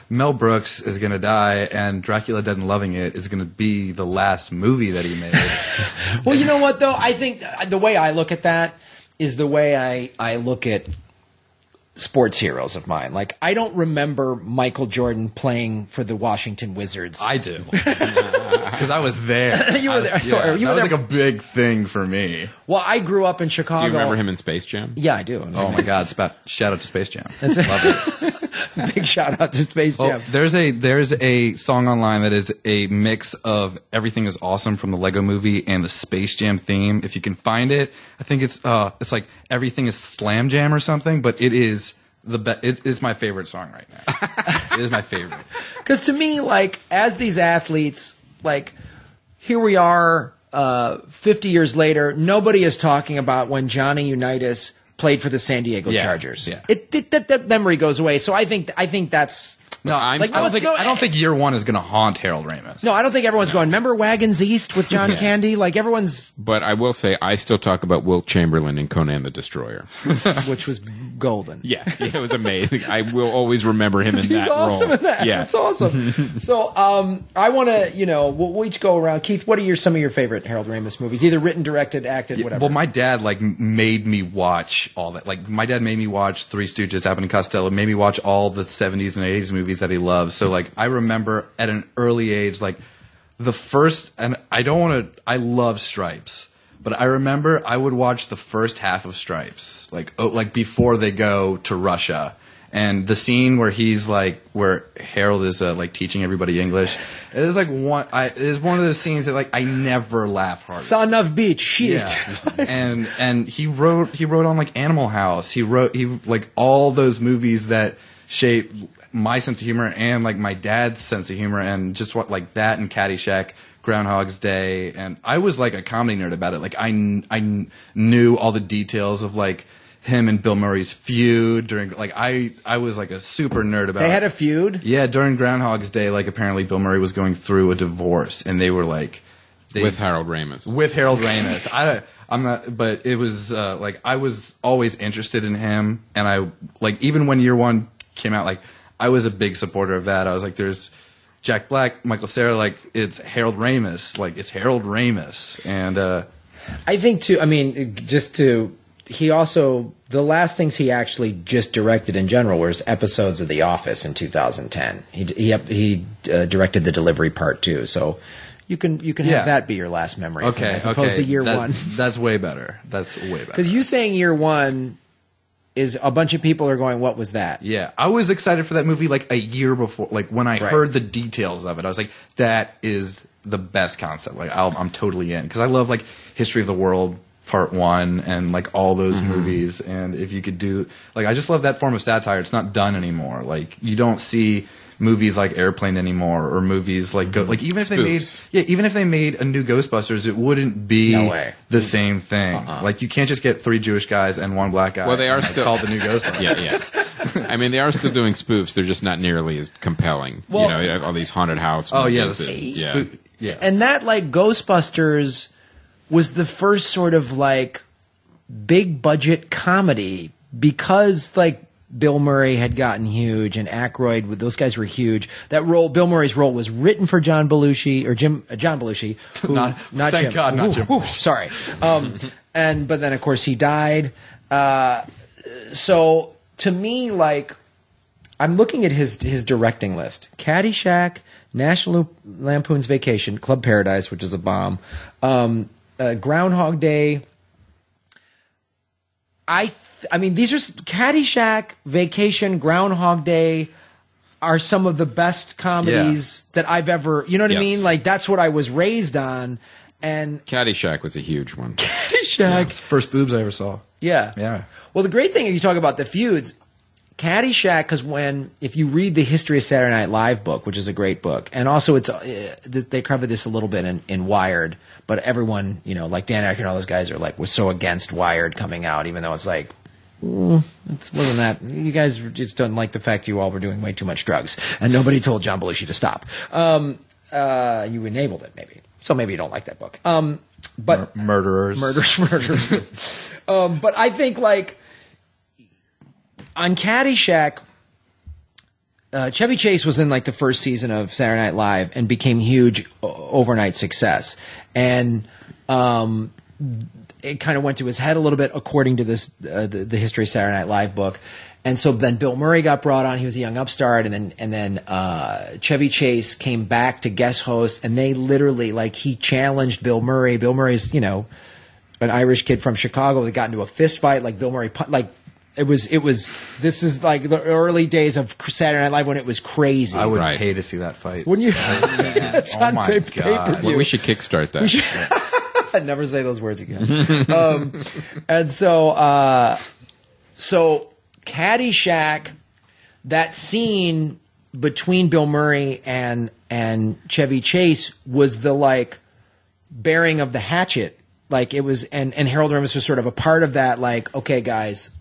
Mel Brooks is going to die, and Dracula Dead and Loving It is going to be the last movie that he made. Well, you know what, though? I think the way I look at that is the way I look at sports heroes of mine. Like, I don't remember Michael Jordan playing for the Washington Wizards. I do. Because I was there. You were there. Yeah, You were that was there. like a big thing for me. Well, I grew up in Chicago. Do you remember him in Space Jam? Yeah, I do. Oh my God! Shout out to Space Jam. That's Love it. Big shout out to Space Jam. Oh, there's a song online that is a mix of Everything Is Awesome from the Lego Movie and the Space Jam theme. If you can find it, I think it's like Everything Is Slam Jam or something, but it is the best. It's my favorite song right now. It is my favorite. Because to me, like, as these athletes, like, here we are 50 years later, nobody is talking about when Johnny Unitas played for the San Diego Chargers. Yeah. That memory goes away. So I think that's... No, I don't think year one is going to haunt Harold Ramis. No, I don't think everyone's going, remember Wagons East with John Candy? Like, everyone's... But I will say, I still talk about Wilt Chamberlain in Conan the Destroyer. Which was golden. Yeah, it was amazing. I will always remember him in that He's awesome role. in that. Yeah. That's awesome. So, I want to, we'll each go around. Keith, what are some of your favorite Harold Ramis movies? Either written, directed, acted, whatever. Well, my dad made me watch all that. Like, my dad made me watch Three Stooges, Abbott and Costello, made me watch all the 70s and 80s movies that he loved. So, like, I remember at an early age, like, the first, and I love Stripes, but I remember I would watch the first half of Stripes, like before they go to Russia. And the scene where where Harold is like teaching everybody English, it is like it is one of those scenes that like I never laugh hard. Son of bitch, shit. Yeah. and he wrote on like Animal House. He like all those movies that shaped my sense of humor and like my dad's sense of humor, and just what like that and Caddyshack, Groundhog's Day, and I was like a comedy nerd about it. Like I knew all the details of like him and Bill Murray's feud during like I was like a super nerd about. They had a feud? Yeah, during Groundhog's Day, like apparently Bill Murray was going through a divorce, and they were like with Harold Ramis. With Harold Ramis. I'm not, but it was like I was always interested in him, and I like even when year one came out, like I was a big supporter of that. I was like, there's Jack Black, Michael Cera, like it's Harold Ramis, and I think too. I mean, he also the last things he actually just directed in general was episodes of The Office in 2010. He directed The Delivery Part 2, so. You can have that be your last memory, as opposed to year one. That's way better. That's way better. Because you saying year one is a bunch of people are going, what was that? Yeah, I was excited for that movie like a year before. Like when I heard the details of it, I was like, that is the best concept. Like I'm totally in, because I love like History of the World Part 1 and like all those movies. And if you could do like, I just love that form of satire. It's not done anymore. Like you don't see movies like Airplane anymore, or movies like like even if they made a new Ghostbusters, it wouldn't be the same thing. Like you can't just get 3 Jewish guys and 1 black guy. Well, they are still called the new Ghostbusters. Yeah. I mean, they are still doing spoofs. They're just not nearly as compelling. Well, all these haunted house. Oh movies. yeah. And that like Ghostbusters was the first sort of like big budget comedy, because like Bill Murray had gotten huge, and Aykroyd, those guys were huge. That role, Bill Murray's role, was written for John Belushi, John Belushi, who, not thank Jim. God, not Jim. Sorry. But then of course he died. So to me, like, I'm looking at his directing list: Caddyshack, National Lampoon's Vacation, Club Paradise, which is a bomb, Groundhog Day. I mean, these are Caddyshack, Vacation, Groundhog Day are some of the best comedies that I've ever, you know what I mean? Like, that's what I was raised on. And Caddyshack was a huge one. Caddyshack. First boobs I ever saw. Yeah. Yeah. Well, the great thing, if you talk about the feuds, Caddyshack, because if you read the History of Saturday Night Live book, which is a great book, and also they cover this a little bit in Wired, but everyone, like Dan Aykroyd and all those guys are like, was so against Wired coming out, even though it's like, it wasn't that. You guys just don't like the fact you all were doing way too much drugs, and nobody told John Belushi to stop. You enabled it, maybe. So maybe you don't like that book. But murderers. But I think, like, on Caddyshack, Chevy Chase was in like the first season of Saturday Night Live and became huge overnight success. And it kind of went to his head a little bit according to this the History of Saturday Night Live book. And so then Bill Murray got brought on. He was a young upstart, and then Chevy Chase came back to guest host, and they literally he challenged Bill Murray. Bill Murray's an Irish kid from Chicago that got into a fist fight. Like Bill Murray, It was. This is like the early days of Saturday Night Live when it was crazy. I would pay to see that fight. Wouldn't you? It's on my pay-per-view. Well, we should kickstart that. I'd never say those words again. And so Caddyshack, that scene between Bill Murray and Chevy Chase was the bearing of the hatchet. Like it was, and Harlold Ramis was sort of a part of that. Like, okay, guys.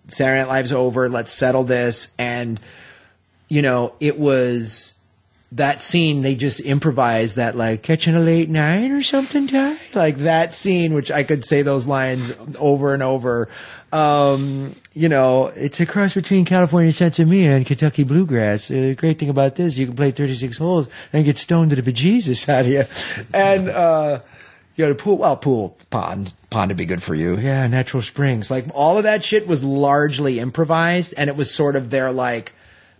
Saturday Night Live's over. Let's settle this. And, it was that scene. They just improvised that, catching a late night or something, Ty? Like that scene, which I could say those lines over and over. It's a cross between California Sensimilla and Kentucky Bluegrass. The great thing about this, you can play 36 holes and get stoned to the bejesus out of you. And, the pool pond would be good for you. Yeah, natural springs. All of that shit was largely improvised, and it was sort of their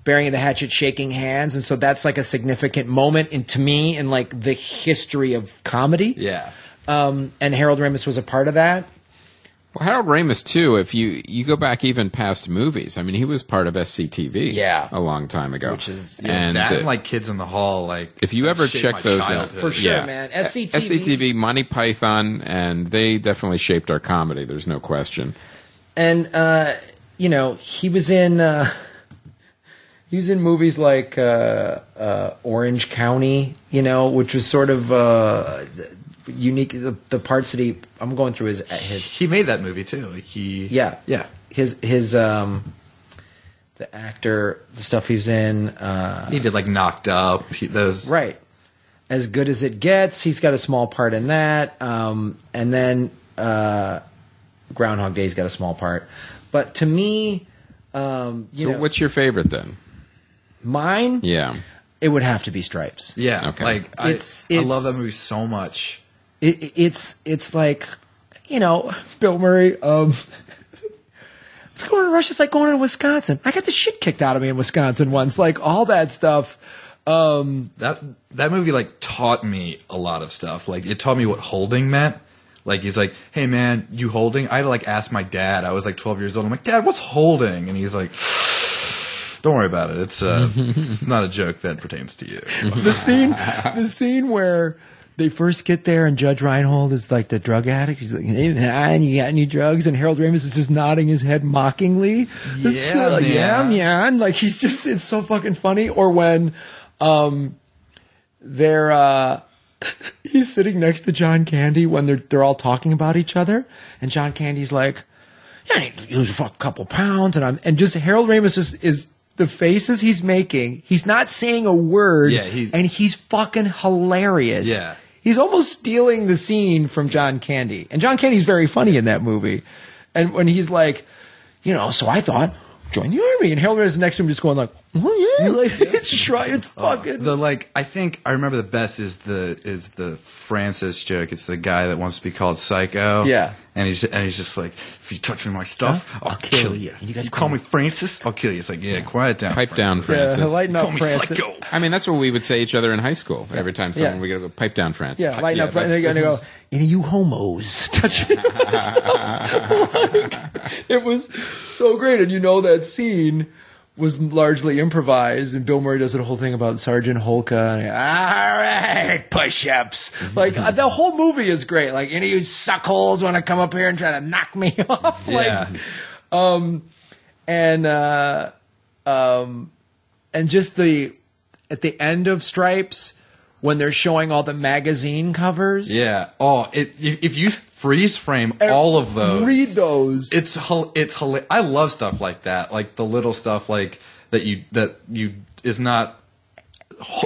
bearing of the hatchet, shaking hands, and so that's a significant moment to me in the history of comedy. Yeah. And Harlold Ramis was a part of that. Well, Harlold Ramis too. If you go back even past movies, I mean, he was part of SCTV. Yeah. A long time ago. Which is and Kids in the Hall. If you ever check those out, for sure, man. SCTV, Monty Python, and they definitely shaped our comedy. There's no question. And he was in movies like Orange County, which was sort of unique. The parts that I'm going through his. He made that movie too. Yeah. His the actor, the stuff he was in. He did Knocked Up. Those right. As Good as It Gets. He's got a small part in that. And then Groundhog Day's got a small part. But to me, what's your favorite then? Mine? Yeah. It would have to be Stripes. Yeah. Okay. I love that movie so much. It's Bill Murray. It's going to Russia. It's like going to Wisconsin. I got the shit kicked out of me in Wisconsin once. All that stuff. That movie taught me a lot of stuff. It taught me what holding meant. He's like, hey man, you holding? I had to ask my dad. I was 12 years old. I'm like, Dad, what's holding? And he's like, don't worry about it. It's not a joke that pertains to you. The scene where they first get there and Judge Reinhold is the drug addict. He's like, hey man, you got any drugs? And Harlold Ramis is just nodding his head mockingly. Yeah, man. It's so fucking funny. Or when they're he's sitting next to John Candy when they're all talking about each other, and John Candy's like, yeah, I need to lose a couple pounds, and just Harlold Ramis is the faces he's making. He's not saying a word, and he's fucking hilarious. Yeah. He's almost stealing the scene from John Candy. And John Candy's very funny in that movie. And when he's like, so I thought, join the army. And Harlold is next to him just going oh yeah. It's fucking. I think I remember the best is the Francis joke. It's the guy that wants to be called Psycho. Yeah. And he's just like, if you touch my stuff, I'll kill you. And you guys call me Francis? I'll kill you. It's like, yeah, quiet down. Pipe down, Francis. Yeah, lighten up, call me Francis. Psycho. I mean, that's what we would say each other in high school. Every time someone we get a pipe down, Francis. Yeah, lighten up. And they're going to go, any of you homos touching my stuff? It was so great. And that scene was largely improvised, and Bill Murray does the whole thing about Sergeant Holka. And, all right, push-ups. The whole movie is great. Any of you suckholes want to come up here and try to knock me off? Yeah. And just at the end of Stripes, when they're showing all the magazine covers. Yeah. Oh, if you freeze frame all of those, read those. It's hilarious. I love stuff like that, the little stuff that you is not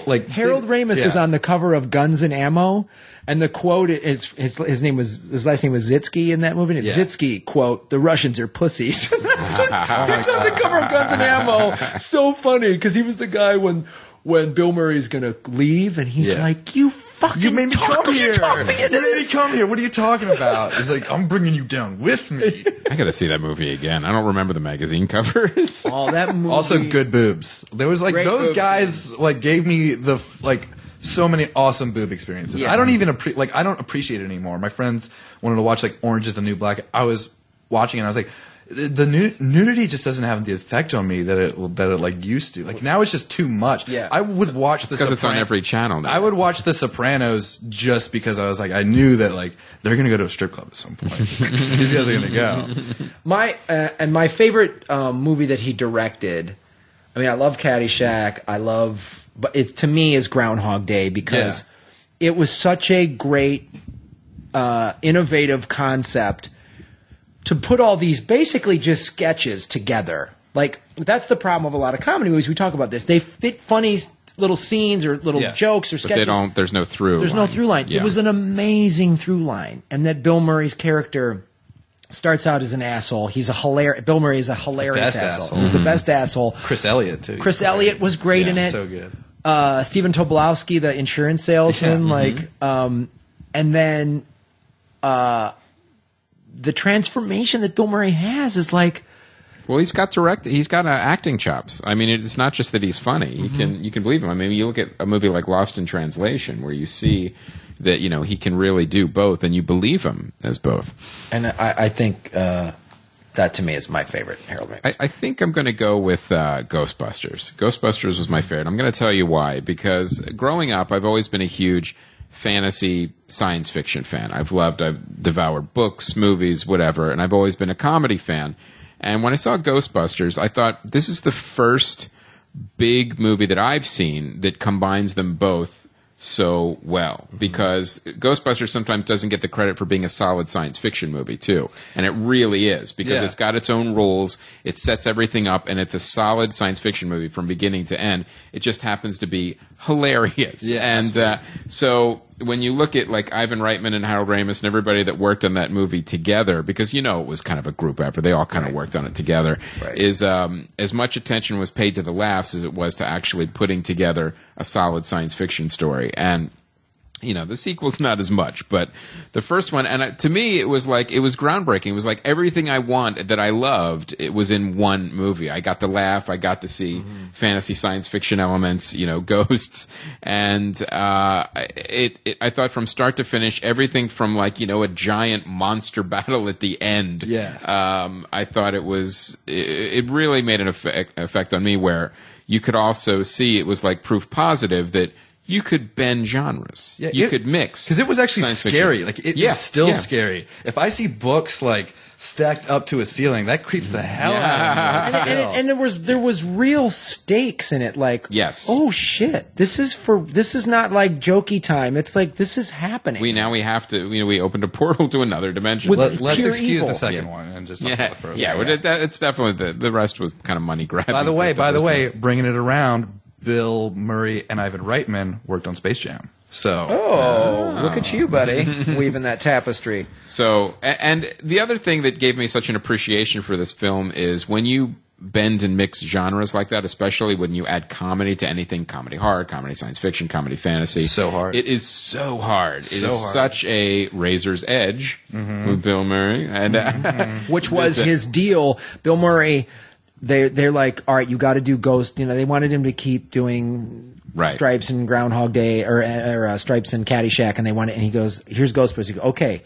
like Harlold Ramis is on the cover of Guns and Ammo, and the quote is his last name was Zitsky in that movie. And it's Zitsky, quote, "The Russians are pussies." That's on the cover of Guns and Ammo. So funny because he was the guy when Bill Murray's gonna leave, and he's like, "You fucking made me come here. You made me come here. What are you talking about?" He's like, "I'm bringing you down with me." I got to see that movie again. I don't remember the magazine covers. Oh, that movie. Also, good boobs. There was like Great those boobs. guys like gave me the like so many awesome boob experiences. Yeah. I don't even I don't appreciate it anymore. My friends wanted to watch like Orange is the New Black. I was watching it and I was like, the nudity just doesn't have the effect on me that it like used to. Like now it's just too much. Yeah. I would watch Because it's on every channel now. I would watch The Sopranos just because I was like, I knew that like they're gonna go to a strip club at some point. These guys are gonna go. My favorite movie that he directed. I mean, I love Caddyshack. But it to me is Groundhog Day because it was such a great, innovative concept to put all these basically just sketches together. Like, that's the problem of a lot of comedy movies. We talk about this. They fit funny little scenes or little jokes or sketches. But there's no through There's no through line. Yeah. It was an amazing through line. And that Bill Murray's character starts out as an asshole. Bill Murray is a hilarious asshole. He's the best asshole. Chris Elliott too. Chris Elliott was great in it. So good. Stephen Tobolowsky, the insurance salesman, and then the transformation that Bill Murray has is like. Well, he's got acting chops. I mean, it's not just that he's funny. You can believe him. I mean, you look at a movie like Lost in Translation, where you see that he can really do both, and you believe him as both. And I think that to me is my favorite Harlold Ramis. I think I'm going to go with Ghostbusters. Ghostbusters was my favorite. I'm going to tell you why. Because growing up, I've always been a huge fantasy science fiction fan. I've devoured books, movies, whatever, and I've always been a comedy fan. And when I saw Ghostbusters, I thought this is the first big movie that I've seen that combines them both so well, because Ghostbusters sometimes doesn't get the credit for being a solid science fiction movie too, and it really is, because it's got its own rules, it sets everything up, and it's a solid science fiction movie from beginning to end. It just happens to be hilarious. And so when you look at like Ivan Reitman and Harold Ramis and everybody that worked on that movie together, because it was kind of a group effort, they all kind of worked on it together, is as much attention was paid to the laughs as it was to actually putting together a solid science fiction story. And the sequel's not as much, but the first one, and to me, it was groundbreaking. It was like everything I want that I loved, it was in one movie. I got to laugh, I got to see fantasy science fiction elements, ghosts, and I thought from start to finish, everything from a giant monster battle at the end. I thought it really made an effect on me, where you could also see it was like proof positive that you could bend genres. You could mix. Because it was actually scary. Fiction. Like, it's still scary. If I see books, stacked up to a ceiling, that creeps the hell out of me. And there was real stakes in it. Like, oh shit, this is not like jokey time. It's like, this is happening. We have to, we opened a portal to another dimension. Let's excuse evil. the second one and just talk about the first one. It's definitely, the rest was kind of money grabbing. By the way, bringing it around, Bill Murray and Ivan Reitman worked on Space Jam. So, look at you, buddy, weaving that tapestry. So, and the other thing that gave me such an appreciation for this film is when you bend and mix genres like that, especially when you add comedy to anything, comedy horror, comedy science fiction, comedy fantasy. So hard. It is so hard. It is such a razor's edge with Bill Murray. And which was his deal. Bill Murray, they're like, all right, you got to do Ghost. They wanted him to keep doing Stripes and Groundhog Day or Stripes and Caddyshack, and he goes, here's Ghostbusters. He goes, okay,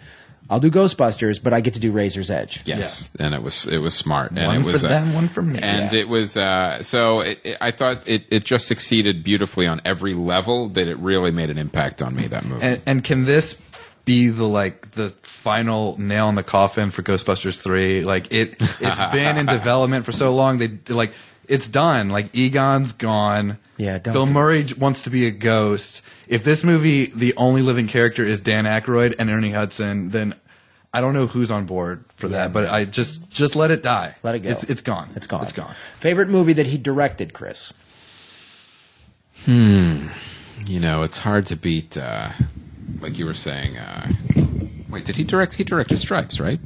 I'll do Ghostbusters, but I get to do Razor's Edge. Yes, and it was smart. And one it was for them, one for me. And it was so I thought it just succeeded beautifully on every level, that it really made an impact on me, that movie. And can this be the final nail in the coffin for Ghostbusters 3? It's been in development for so long. It's done. Egon's gone. Yeah, Bill Murray wants to be a ghost. If this movie, the only living character is Dan Aykroyd and Ernie Hudson, then I don't know who's on board for that. But I just let it die. Let it go. It's gone. It's gone. It's gone. Favorite movie that he directed, Chris? You know, it's hard to beat, like you were saying. Wait, did he direct? He directed Stripes, right?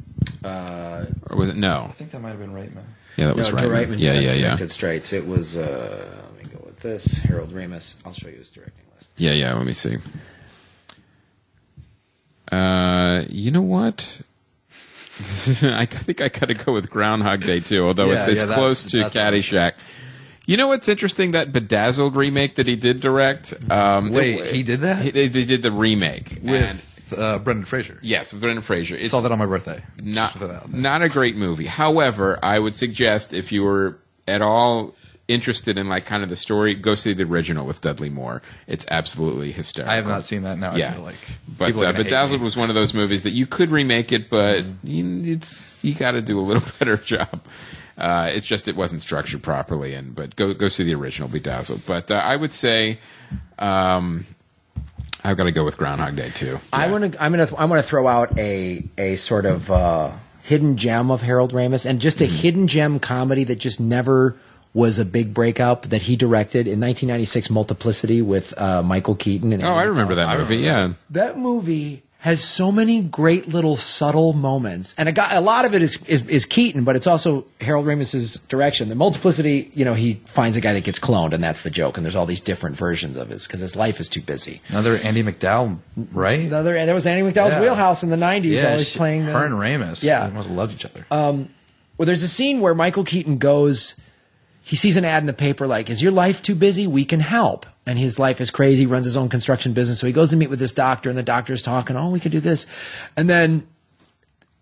Or was it? No. I think that might have been Reitman. Yeah, that was Reitman. Yeah. Good Stripes. It was, let me go with this. Harlold Ramis. I'll show you his directing list. Yeah, let me see. You know what? I think I got to go with Groundhog Day too, although it's close to Caddyshack. You know what's interesting? That Bedazzled remake that he did direct. Wait, he did that? They did the remake With Brendan Fraser. Yes, with Brendan Fraser. Saw that on my birthday. Not a great movie. However, I would suggest if you were at all interested in like kind of the story, go see the original with Dudley Moore. It's absolutely hysterical. I have not seen that now. Yeah. I feel like. But Bedazzled was one of those movies that you could remake it, but you got to do a little better job. It's just it wasn't structured properly, but go see the original Bedazzled. But I would say I've got to go with Groundhog Day too. Yeah. I'm gonna throw out a sort of hidden gem of Harlold Ramis, and just a hidden gem comedy that just never was a big breakout that he directed in 1996, Multiplicity with Michael Keaton. And I remember that movie. Yeah, that movie has so many great little subtle moments, and a lot of it is Keaton, but it's also Harlold Ramis's direction. The Multiplicity, he finds a guy that gets cloned, and that's the joke. And there's all these different versions of his because his life is too busy. Another Andy McDowell, right? And there was Andy McDowell's wheelhouse in the '90s, always playing. Her and Ramis, they must have loved each other. Well, there's a scene where Michael Keaton goes. He sees an ad in the paper like, "Is your life too busy? We can help." And his life is crazy. He runs his own construction business. So he goes to meet with this doctor, and the doctor's talking, "Oh, we could do this." And then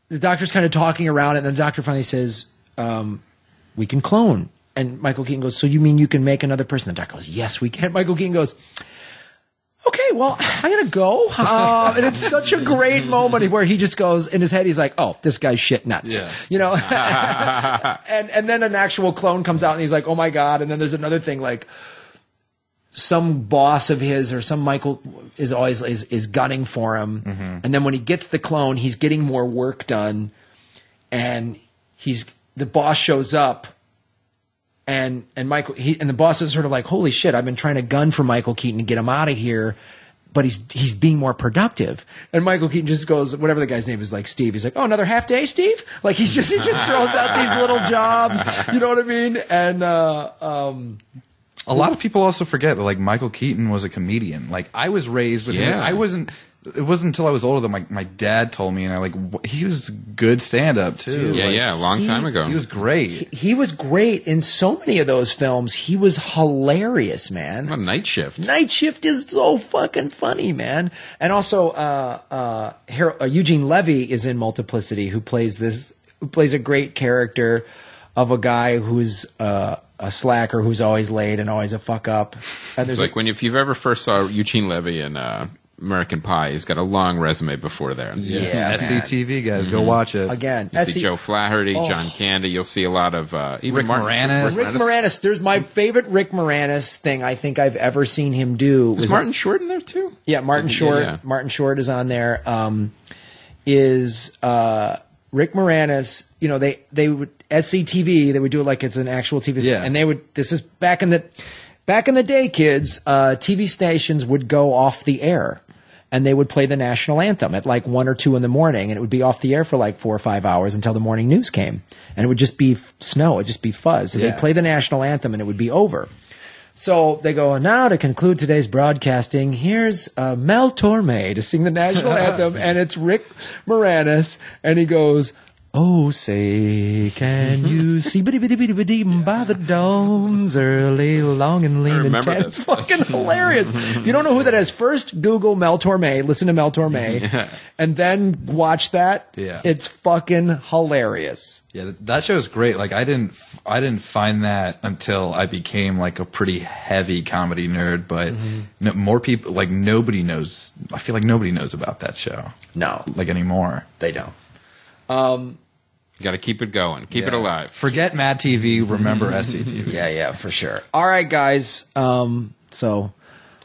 the doctor's kind of talking around it, and the doctor finally says, "We can clone." And Michael Keaton goes, "So you mean you can make another person?" The doctor goes, "Yes, we can." Michael Keaton goes, "Okay, well, I'm going to go." And it's such a great moment where he just goes, in his head, he's like, "Oh, this guy's shit nuts." Yeah. And then an actual clone comes out, and he's like, "Oh my God." And then there's another thing like, some boss of his or some Michael is always is gunning for him. Mm-hmm. And then when he gets the clone, he's getting more work done, and the boss shows up, and Michael and the boss is sort of like, "Holy shit, I've been trying to gun for Michael Keaton to get him out of here, but he's being more productive." And Michael Keaton just goes, whatever the guy's name is, like Steve. He's like, "Oh, another half day, Steve?" Like he just throws out these little jobs, you know what I mean? And a lot of people also forget that, like, Michael Keaton was a comedian. Like, I was raised with him. It wasn't until I was older that my dad told me, and he was good stand-up, too. Yeah, a long time ago. He was great. He was great in so many of those films. He was hilarious, man. What Night Shift. Night Shift is so fucking funny, man. And also, Eugene Levy is in Multiplicity, who plays a great character of a guy who's a slacker who's always late and always a fuck up. And there's like if you've ever first saw Eugene Levy in American Pie, he's got a long resume before there. Yeah, SCTV guys, go watch it. Again, you see Joe Flaherty, John Candy. You'll see a lot of even Rick Moranis. Rick Moranis. There's my favorite Rick Moranis thing I think I've ever seen him do. Was Martin Short in there too? Yeah, Martin Short. Yeah. Martin Short is on there. Rick Moranis? They would SCTV. They would do it like it's an actual TV. Yeah. And they would. This is back in the day, kids. TV stations would go off the air, and they would play the national anthem at like 1 or 2 in the morning, and it would be off the air for like 4 or 5 hours until the morning news came, and it would just be snow. It'd just be fuzz. So they'd play the national anthem, and it would be over. So they go, "Now to conclude today's broadcasting, here's Mel Torme to sing the national anthem," and it's Rick Moranis, and he goes, "Oh, say, can you see by the dawn's early, long and lean and tan?" It's fucking hilarious. If you don't know who that is, first Google Mel Torme, listen to Mel Torme, and then watch that. Yeah. It's fucking hilarious. Yeah, that show's great. Like, I didn't find that until I became like a pretty heavy comedy nerd. But more people, like, nobody knows. I feel like nobody knows about that show. No, like anymore. they don't. You got to keep it going, keep it alive. Forget Mad TV. Remember SCTV. Yeah, for sure. All right, guys. So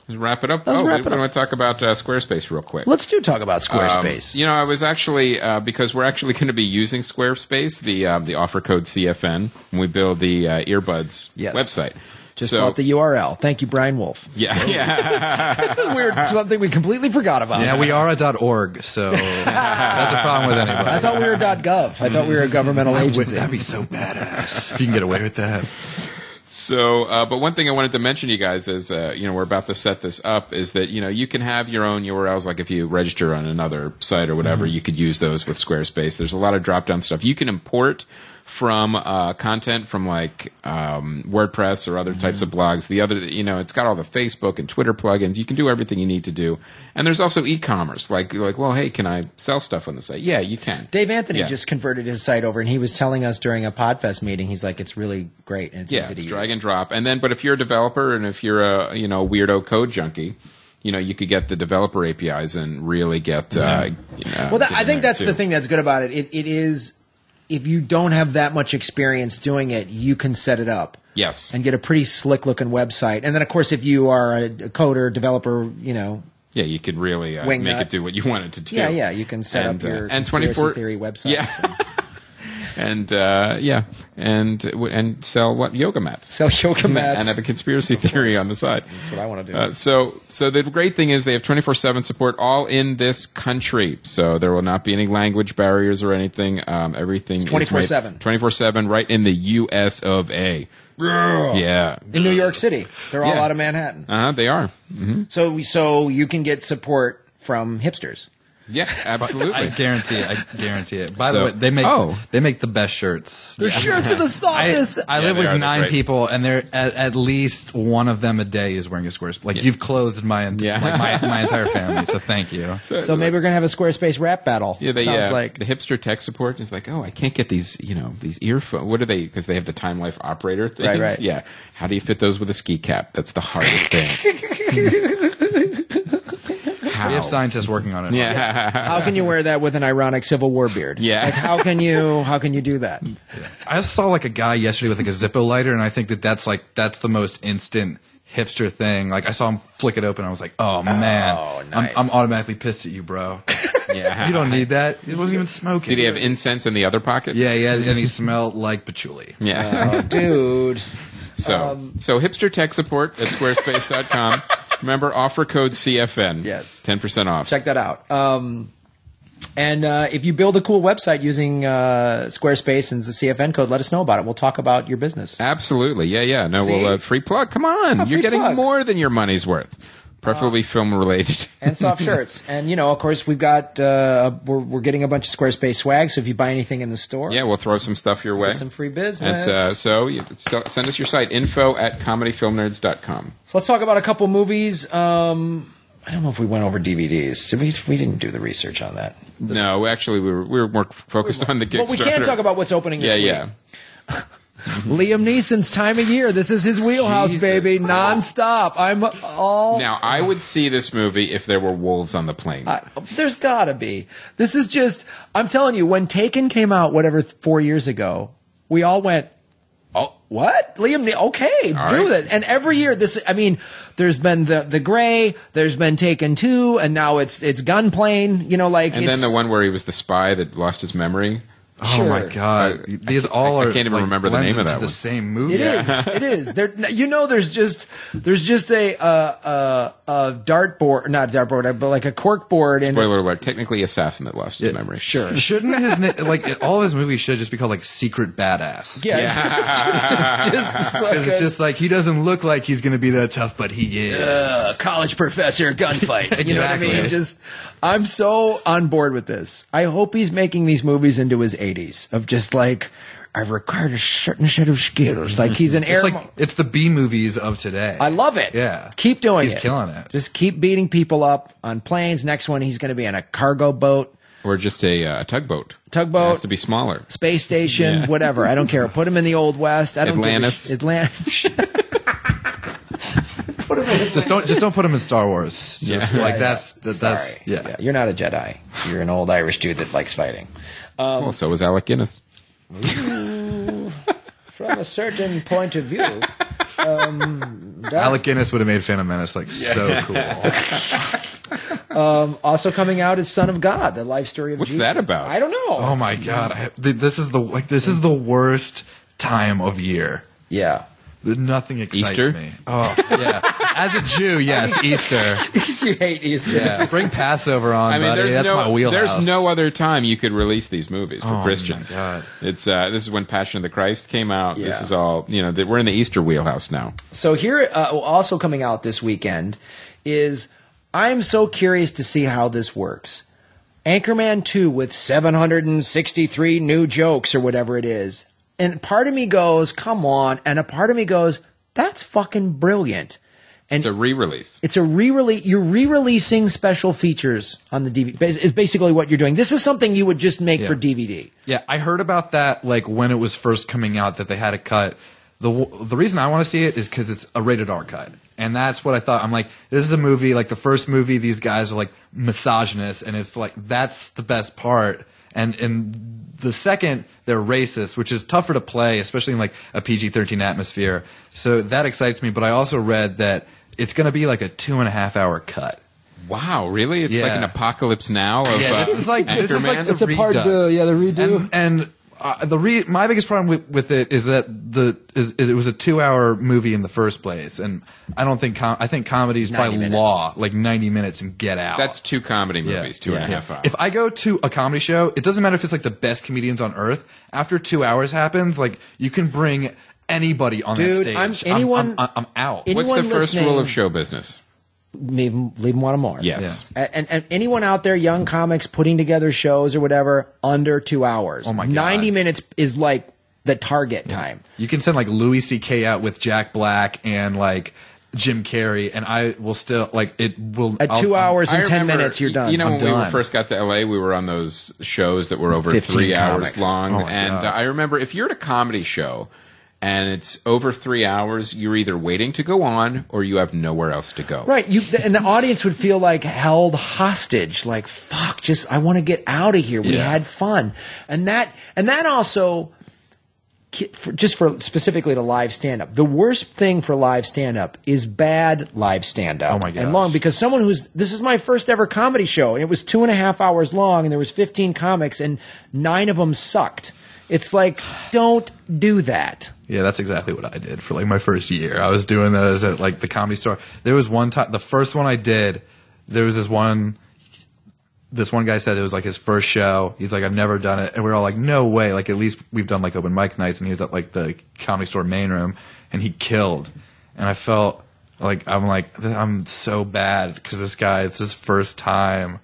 Let's wrap it up. Let's wrap it we up. want to talk about Squarespace real quick. let's talk about Squarespace. I was actually because we're actually going to be using Squarespace, the offer code CFN, when we build the earbuds Yes. website. Just So- bought the URL. Thank you, Brian Wolf. Yeah. Weird, something we completely forgot about. Yeah, we are a .org, so that's a problem with anybody. I thought we were .gov. I thought we were a governmental agency. That'd be so badass if you can get away with that. So, but one thing I wanted to mention to you guys is, we're about to set this up, is that, you can have your own URLs, like if you register on another site or whatever, you could use those with Squarespace. There's a lot of drop-down stuff. You can import from content from like WordPress or other types of blogs. The other, it's got all the Facebook and Twitter plugins. You can do everything you need to do. And there's also e-commerce. Like, well, hey, can I sell stuff on the site? Yeah, you can. Dave Anthony just converted his site over, and he was telling us during a Podfest meeting, he's like, it's really great and it's easy to it's use. drag and drop. And then, but if you're a developer and if you're a weirdo code junkie, you could get the developer APIs and really get. Well, I think that's the thing that's good about it. It is. If you don't have that much experience doing it, you can set it up. Yes. And get a pretty slick-looking website. And then, of course, if you are a coder, developer, Yeah, you could really make it do what you want it to do. Yeah, you can set up your conspiracy theory websites. Yeah. And sell yoga mats. Sell yoga mats. And have a conspiracy theory on the side. That's what I want to do. So the great thing is they have 24/7 support all in this country. So there will not be any language barriers or anything. Everything is 24/7. 24/7 right in the US of A. Yeah. In New York City. They're all out of Manhattan. They are. Mm-hmm. So you can get support from hipsters. Yeah, absolutely. I guarantee it. By the way, they make the best shirts. The shirts are the softest. I live with 9 great. people, and they're at least one of them a day is wearing a Squarespace. Like you've clothed my my entire family. So thank you. So maybe we're gonna have a Squarespace rap battle. Yeah, Sounds like the hipster tech support is like, I can't get these, these earphones. What are they? Because they have the Time Life operator things. Right. Yeah. How do you fit those with a ski cap? That's the hardest thing. How? We have scientists working on it. Yeah. How can you wear that with an ironic Civil War beard? Yeah. Like, how can you do that? I saw like a guy yesterday with like a Zippo lighter, and I think that's the most instant hipster thing. Like I saw him flick it open, and I was like, oh man, nice. I'm automatically pissed at you, bro. Yeah. You don't need that. It wasn't even smoking. Did he have incense in the other pocket? Yeah, and he smelled like patchouli. Yeah. Oh, dude. So hipster tech support at squarespace.com. Remember, offer code CFN. Yes. 10% off. Check that out. And if you build a cool website using Squarespace and the CFN code, let us know about it. We'll talk about your business. Absolutely. Yeah. No, See? we'll free plug. Come on. You're getting plug. more than your money's worth. Preferably film related. And soft shirts. And, of course, we've got, we're getting a bunch of Squarespace swag, so if you buy anything in the store. Yeah, we'll throw some stuff your way. Get some free business. And send us your site, info@comedyfilmnerds.com. So let's talk about a couple movies. I don't know if we went over DVDs. We didn't do the research on that. No, actually, we were more focused on the Kickstarter. But we can talk about what's opening this week. Yeah. Liam Neeson's time of year. This is his wheelhouse, Jesus. baby, nonstop. Now, I would see this movie if there were wolves on the plane. There's gotta be. This is just. I'm telling you, when Taken came out, 4 years ago, we all went, "Oh, what? Liam? Okay, All do right. that." And every year, there's been the Gray, there's been Taken 2, and now it's Gunplane. And then the one where he was the spy that lost his memory. Oh my god! These all are. I can't even remember the name of that The one. same movie. It is. It is. There's just a dartboard, not a dartboard, but like a cork board. Spoiler alert, technically Assassin that lost his memory. Sure. Shouldn't his all his movies should just be called like Secret Badass? Yeah. Because it's just like he doesn't look like he's going to be that tough, but he is. College professor gunfight. You know what I mean? Exactly. I'm so on board with this. I hope he's making these movies into his 80s of just like, I've required a certain set of skills. Like he's an It's the B movies of today. I love it. Yeah. Keep doing it. He's killing it. Just keep beating people up on planes. Next one, he's going to be on a cargo boat, Or just a tugboat. Tugboat. It has to be smaller. space station, whatever. I don't care. Put him in the Old West. I don't Atlantis. Atlantis. Just don't put him in Star Wars. Just like that's Sorry. yeah. You're not a Jedi. You're an old Irish dude that likes fighting. Well, so was Alec Guinness. From a certain point of view. Alec Guinness would have made Phantom Menace so cool. Also coming out is Son of God, the life story of What's Jesus. that about? I don't know. Oh my god! This is the worst time of year. Yeah. Nothing excites Easter? me. Oh, yeah. As a Jew, yes, Easter. You hate Easter. Yeah, bring Passover on, buddy. That's my wheelhouse. There's no other time you could release these movies for Christians. My God. It's this is when Passion of the Christ came out. Yeah. This is all we're in the Easter wheelhouse now. So here, also coming out this weekend is I'm so curious to see how this works. Anchorman 2 with 763 new jokes or whatever it is. And part of me goes, come on. And a part of me goes, that's fucking brilliant. And It's a re-release. it's a re-release. You're re-releasing special features on the DVD. Is basically what you're doing. This is something you would just make for DVD. Yeah, I heard about that like when it was first coming out that they had a cut. The reason I want to see it is because it's a rated R cut. And that's what I thought. I'm like, this is a movie, like the first movie, these guys are like misogynists, and it's like, that's the best part. And in the second, they're racist, which is tougher to play, especially in like a PG-13 atmosphere. So that excites me. But I also read that it's going to be like a 2.5 hour cut. Wow, really? It's like Yeah. an Apocalypse Now of This is like Anchorman? the It's a part redux. the redo. And my biggest problem with it is that it was a 2 hour movie in the first place, and I don't think I think comedies by 90 minutes. law like 90 minutes and get out. That's 2 comedy movies, 2.5 hours. If I go to a comedy show, it doesn't matter if it's like the best comedians on earth. After 2 hours happens, like you can bring anybody on that Dude, stage. I'm out. Anyone What's the first listening- rule of show business? Leave them wanting more. Yes. And anyone out there, young comics putting together shows or whatever, under 2 hours. Oh my God. 90 minutes is like the target time. You can send like Louis C.K. out with Jack Black and like Jim Carrey, and I will still like it will At 2 hours I and 10 remember, minutes, you're done. You know, I'm when we done. first got to LA, we were on those shows that were over 15 3 hours comics. long. Oh my And God. I remember if you're at a comedy show and it's over 3 hours, you're either waiting to go on or you have nowhere else to go. Right. And the audience would feel like held hostage. Like, fuck, I want to get out of here. We Yeah. had fun. And that also, specifically to live stand-up, the worst thing for live stand-up is bad live stand-up. Oh my gosh. And long, because this is my first ever comedy show, and it was 2.5 hours long, and there was 15 comics, and 9 of them sucked. It's like, don't do that. Yeah, that's exactly what I did for like my first year. I was doing those at like the Comedy Store. There was one time, the first one I did, there was this one guy said it was like his first show. He's like, I've never done it. And we were all like, no way. Like at least we've done like open mic nights, and he was at like the Comedy Store main room, and he killed. And I felt like, I'm so bad because this guy, it's his first time.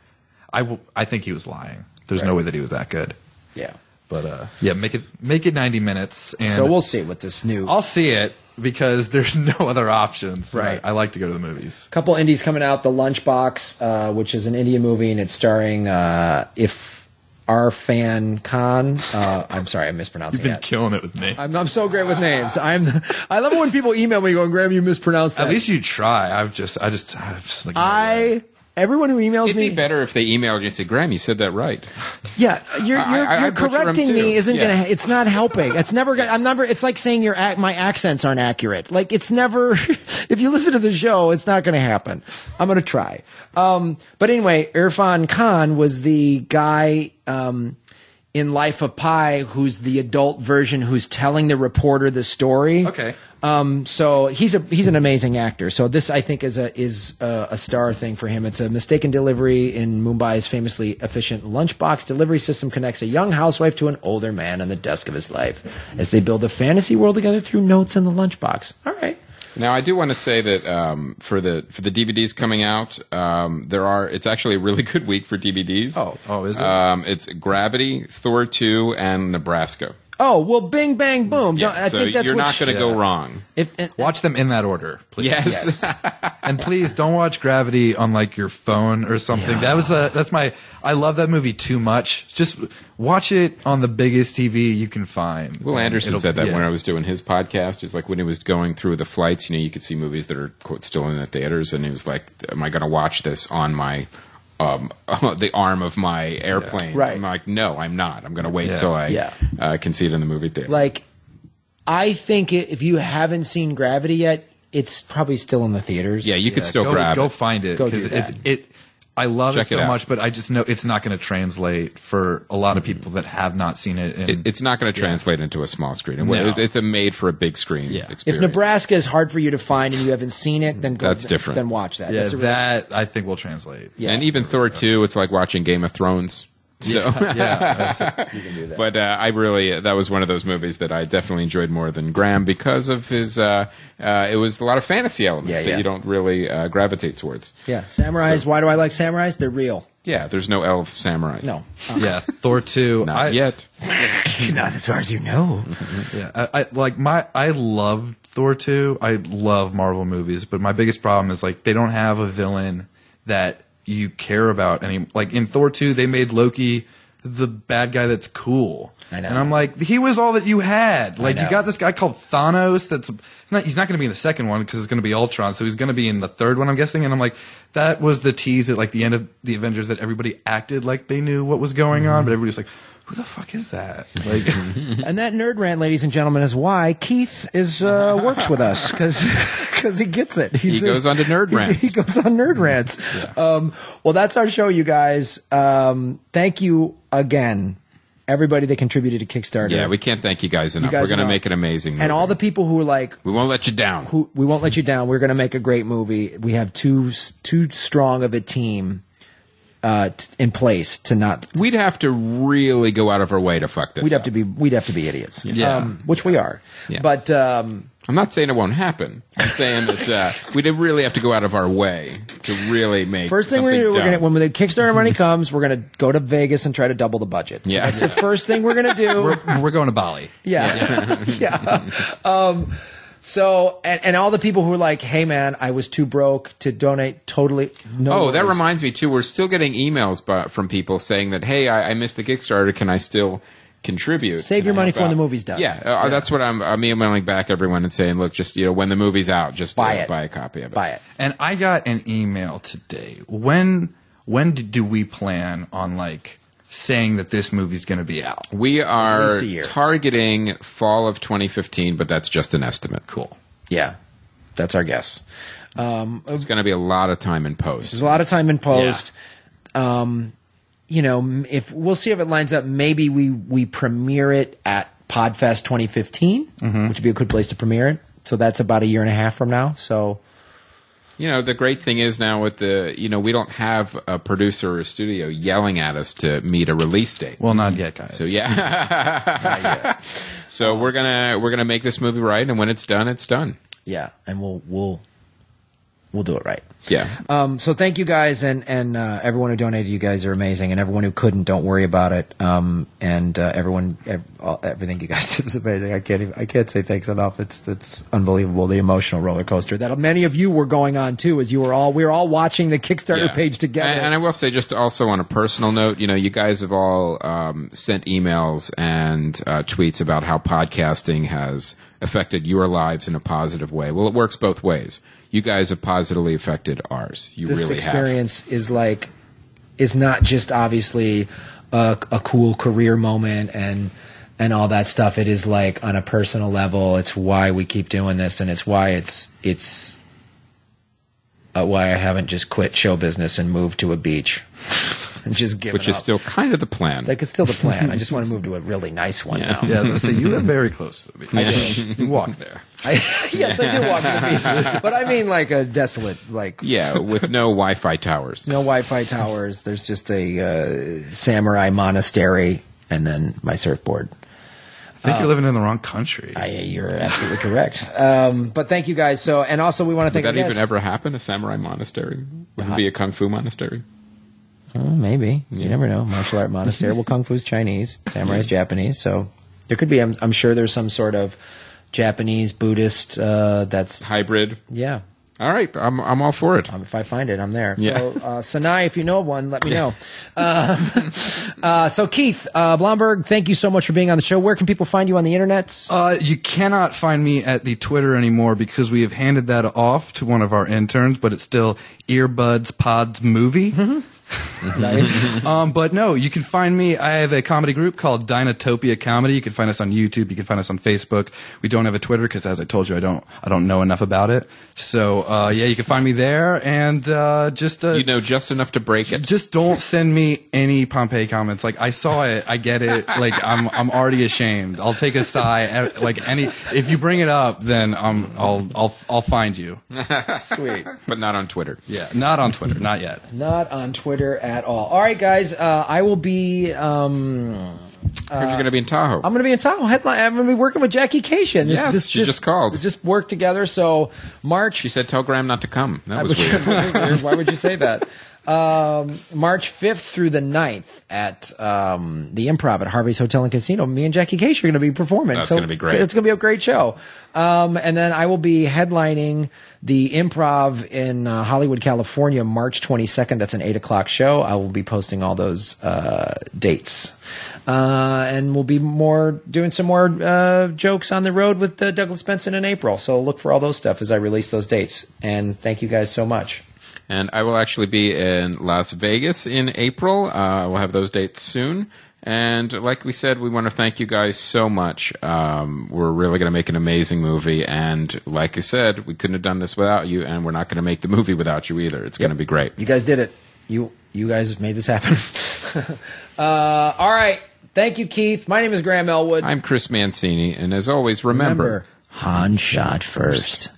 I think he was lying. There's no way that he was that good. Yeah. But yeah, make it 90 minutes. And So we'll see what this new... I'll see it because there's no other options. Right. I like to go to the movies. Couple indies coming out. The Lunchbox, which is an Indian movie, and it's starring If Arfan Khan. I'm sorry, I'm mispronouncing You've been that. killing it with me. I'm so great with names. I love it when people email me going, Graham, you mispronounced that. At least you try. I've just like no way. Everyone who emails It'd me, be better if they emailed you and said, Graham, you said that right. yeah, you're I butcher 'em correcting too. me. Isn't Yeah. gonna. It's not helping. It's never gonna. I'm never. It's like saying my accents aren't accurate. Like it's never. If you listen to the show, it's not gonna happen. I'm gonna try. But anyway, Irfan Khan was the guy in Life of Pi who's the adult version who's telling the reporter the story. Okay. So he's an amazing actor. So this, I think, is a star thing for him. It's a mistaken delivery in Mumbai's famously efficient lunchbox delivery system connects a young housewife to an older man on the desk of his life as they build a fantasy world together through notes in the lunchbox. All right. Now, I do want to say that for the DVDs coming out, it's actually a really good week for DVDs. Oh, is it? It's Gravity, Thor 2, and Nebraska. Oh, well, bing, bang, boom. Yeah, I so think that's you're what not going to go wrong. Watch them in that order, please. Yes. And please don't watch Gravity on like your phone or something. I love that movie too much. Just watch it on the biggest TV you can find. Will And Anderson it'll- said that yeah. when I was doing his podcast. He's like, when he was going through the flights, you could see movies that are, quote, still in the theaters. And he was like, am I going to watch this on my the arm of my airplane? Right. I'm like, no, I'm not. I'm going to wait Yeah. till I can see it in the movie theater. Like, I think if you haven't seen Gravity yet, it's probably still in the theaters. Yeah, you could still grab Go it. find it Go do because that. I love Check it so it out. much, but I just know it's not going to translate for a lot of people that have not seen it. It's not going to translate into a small screen. No. It's a made for a big screen experience. If Nebraska is hard for you to find and you haven't seen it, then That's different. Then watch that. Yeah, That's that I think will translate. Yeah. And even Thor 2, it's like watching Game of Thrones. So, Yeah, you can do that. but I really that was one of those movies that I definitely enjoyed more than Graham because of his. It was a lot of fantasy elements that you don't really gravitate towards. Yeah, samurais. Why do I like samurais? They're real. Yeah, there's no elf samurais. No, yeah. Thor 2. Not yet. not as far as you know. Yeah, I love Thor 2. I love Marvel movies, but my biggest problem is like they don't have a villain that you care about any. Like in Thor 2, they made Loki the bad guy that's cool. I know. And I'm like, he was all that you had. Like know. you got this guy called Thanos. He's not going to be in the second one because it's going to be Ultron. So he's going to be in the third one, I'm guessing. And I'm like, that was the tease at like the end of the Avengers that everybody acted like they knew what was going on, but everybody's like, who the fuck is that? Like, And that nerd rant, ladies and gentlemen, is why Keith is works with us because he gets it. He goes on to nerd rants. He goes on nerd rants. Well, that's our show, you guys. Thank you again, everybody that contributed to Kickstarter. Yeah, we can't thank you guys enough. guys We're going to are- make an amazing movie. and all the people who are like, we won't let you down. we won't let you down. We're going to make a great movie. We have too strong of a team in place to not. We'd have to really go out of our way to fuck this. We'd have up. to be idiots. Yeah. Which we are. Yeah. But I'm not saying it won't happen. I'm saying that we'd really have to go out of our way to really make. first thing we're something going to do, dumb. when the Kickstarter money comes, we're going to go to Vegas and try to double the budget. So Yeah. that's the first thing we're going to do. we're going to Bali. Yeah. Yeah. So, and all the people who are like, hey man, I was too broke to donate, totally. No Oh, that worries. reminds me too. We're still getting emails from people saying that, hey, I missed the Kickstarter. Can I still contribute? Save Can your I money help for when out? the movie's done. Yeah, that's what I'm emailing back everyone and saying, look, just when the movie's out, just Buy it. buy a copy of it. Buy it. And I got an email today. When do we plan on like saying that this movie's going to be out? We are least a year. targeting fall of 2015, but that's just an estimate. Cool. Yeah. That's our guess. It's going to be a lot of time in post. There's a lot of time in post. If we'll see if it lines up. Maybe we premiere it at Podfest 2015, which would be a good place to premiere it. So that's about a year and a half from now. So The great thing is now with we don't have a producer or a studio yelling at us to meet a release date. Well, not yet, guys. So yeah. So we're gonna make this movie right, and when it's done, it's done. yeah, and we'll do it right. Yeah. So thank you guys, and everyone who donated. You guys are amazing, and everyone who couldn't, don't worry about it. And everything you guys did was amazing. I can't say thanks enough. It's unbelievable, the emotional roller coaster that many of you were going on too, as we were all watching the Kickstarter Yeah. page together. And I will say, just also on a personal note, you guys have all sent emails and tweets about how podcasting has affected your lives in a positive way. Well, it works both ways. You guys have positively affected ours. You this really experience is not just obviously a cool career moment and all that stuff. It is like on a personal level. It's why we keep doing this, and it's why it's why I haven't just quit show business and moved to a beach and just given Which is up. still kind of the plan. Like, it's still the plan. I just want to move to a really nice one now. Yeah, let's say you live very close to the beach. You walk there. Yes, I do walk to the beach, but I mean like a desolate, like Yeah, with no Wi-Fi towers. no Wi-Fi towers. There's just a samurai monastery, and then my surfboard. I think you're living in the wrong country. You're absolutely correct. But thank you guys. So, and also we want to Did thank that our even guests. ever happen? A samurai monastery? Would it be a kung fu monastery? Maybe. You never know. Martial art monastery. Well, Kung Fu's Chinese. Samurai's Japanese. So there could be, I'm sure there's some sort of Japanese, Buddhist, that's, Hybrid? yeah. All right, I'm all for it. If I find it, I'm there. Yeah. So, Sanai, if you know of one, let me know. So Keith, Blomberg, thank you so much for being on the show. Where can people find you on the internet? You cannot find me at the Twitter anymore because we have handed that off to one of our interns, but it's still Earbuds Pods Movie. Nice. But no, you can find me. I have a comedy group called Dinotopia Comedy. You can find us on YouTube. You can find us on Facebook. We don't have a Twitter because, as I told you, I don't know enough about it. So yeah, you can find me there, and just you know just enough to break it. Just don't send me any Pompeii comments. Like, I saw it, I get it. Like, I'm already ashamed. I'll take a sigh. Like, if you bring it up, then I'll find you. Sweet. But not on Twitter. Yeah, not on Twitter, not yet. Not on Twitter at all. All right, guys. I will be. You're going to be in Tahoe. I'm going to be in Tahoe. I'm going to be working with Jackie Cation. Yes, she just called. We just worked together. So March. She said, "Tell Graham not to come." That was weird. Why would you say that? March 5th through the 9th at the Improv at Harvey's Hotel and Casino. Me and Jackie Case are going to be performing. That's going to be great. It's going to be a great show. And then I will be headlining the Improv in Hollywood, California, March 22nd. That's an 8 o'clock show. I will be posting all those dates. And we'll be doing some more jokes on the road with Douglas Benson in April. So look for all those stuff as I release those dates. And thank you guys so much. And I will actually be in Las Vegas in April. We'll have those dates soon. And like we said, we want to thank you guys so much. We're really going to make an amazing movie. And like I said, we couldn't have done this without you, and we're not going to make the movie without you either. It's going to be great. You guys did it. You guys made this happen. All right. Thank you, Keith. My name is Graham Elwood. I'm Chris Mancini. And as always, remember Han shot first.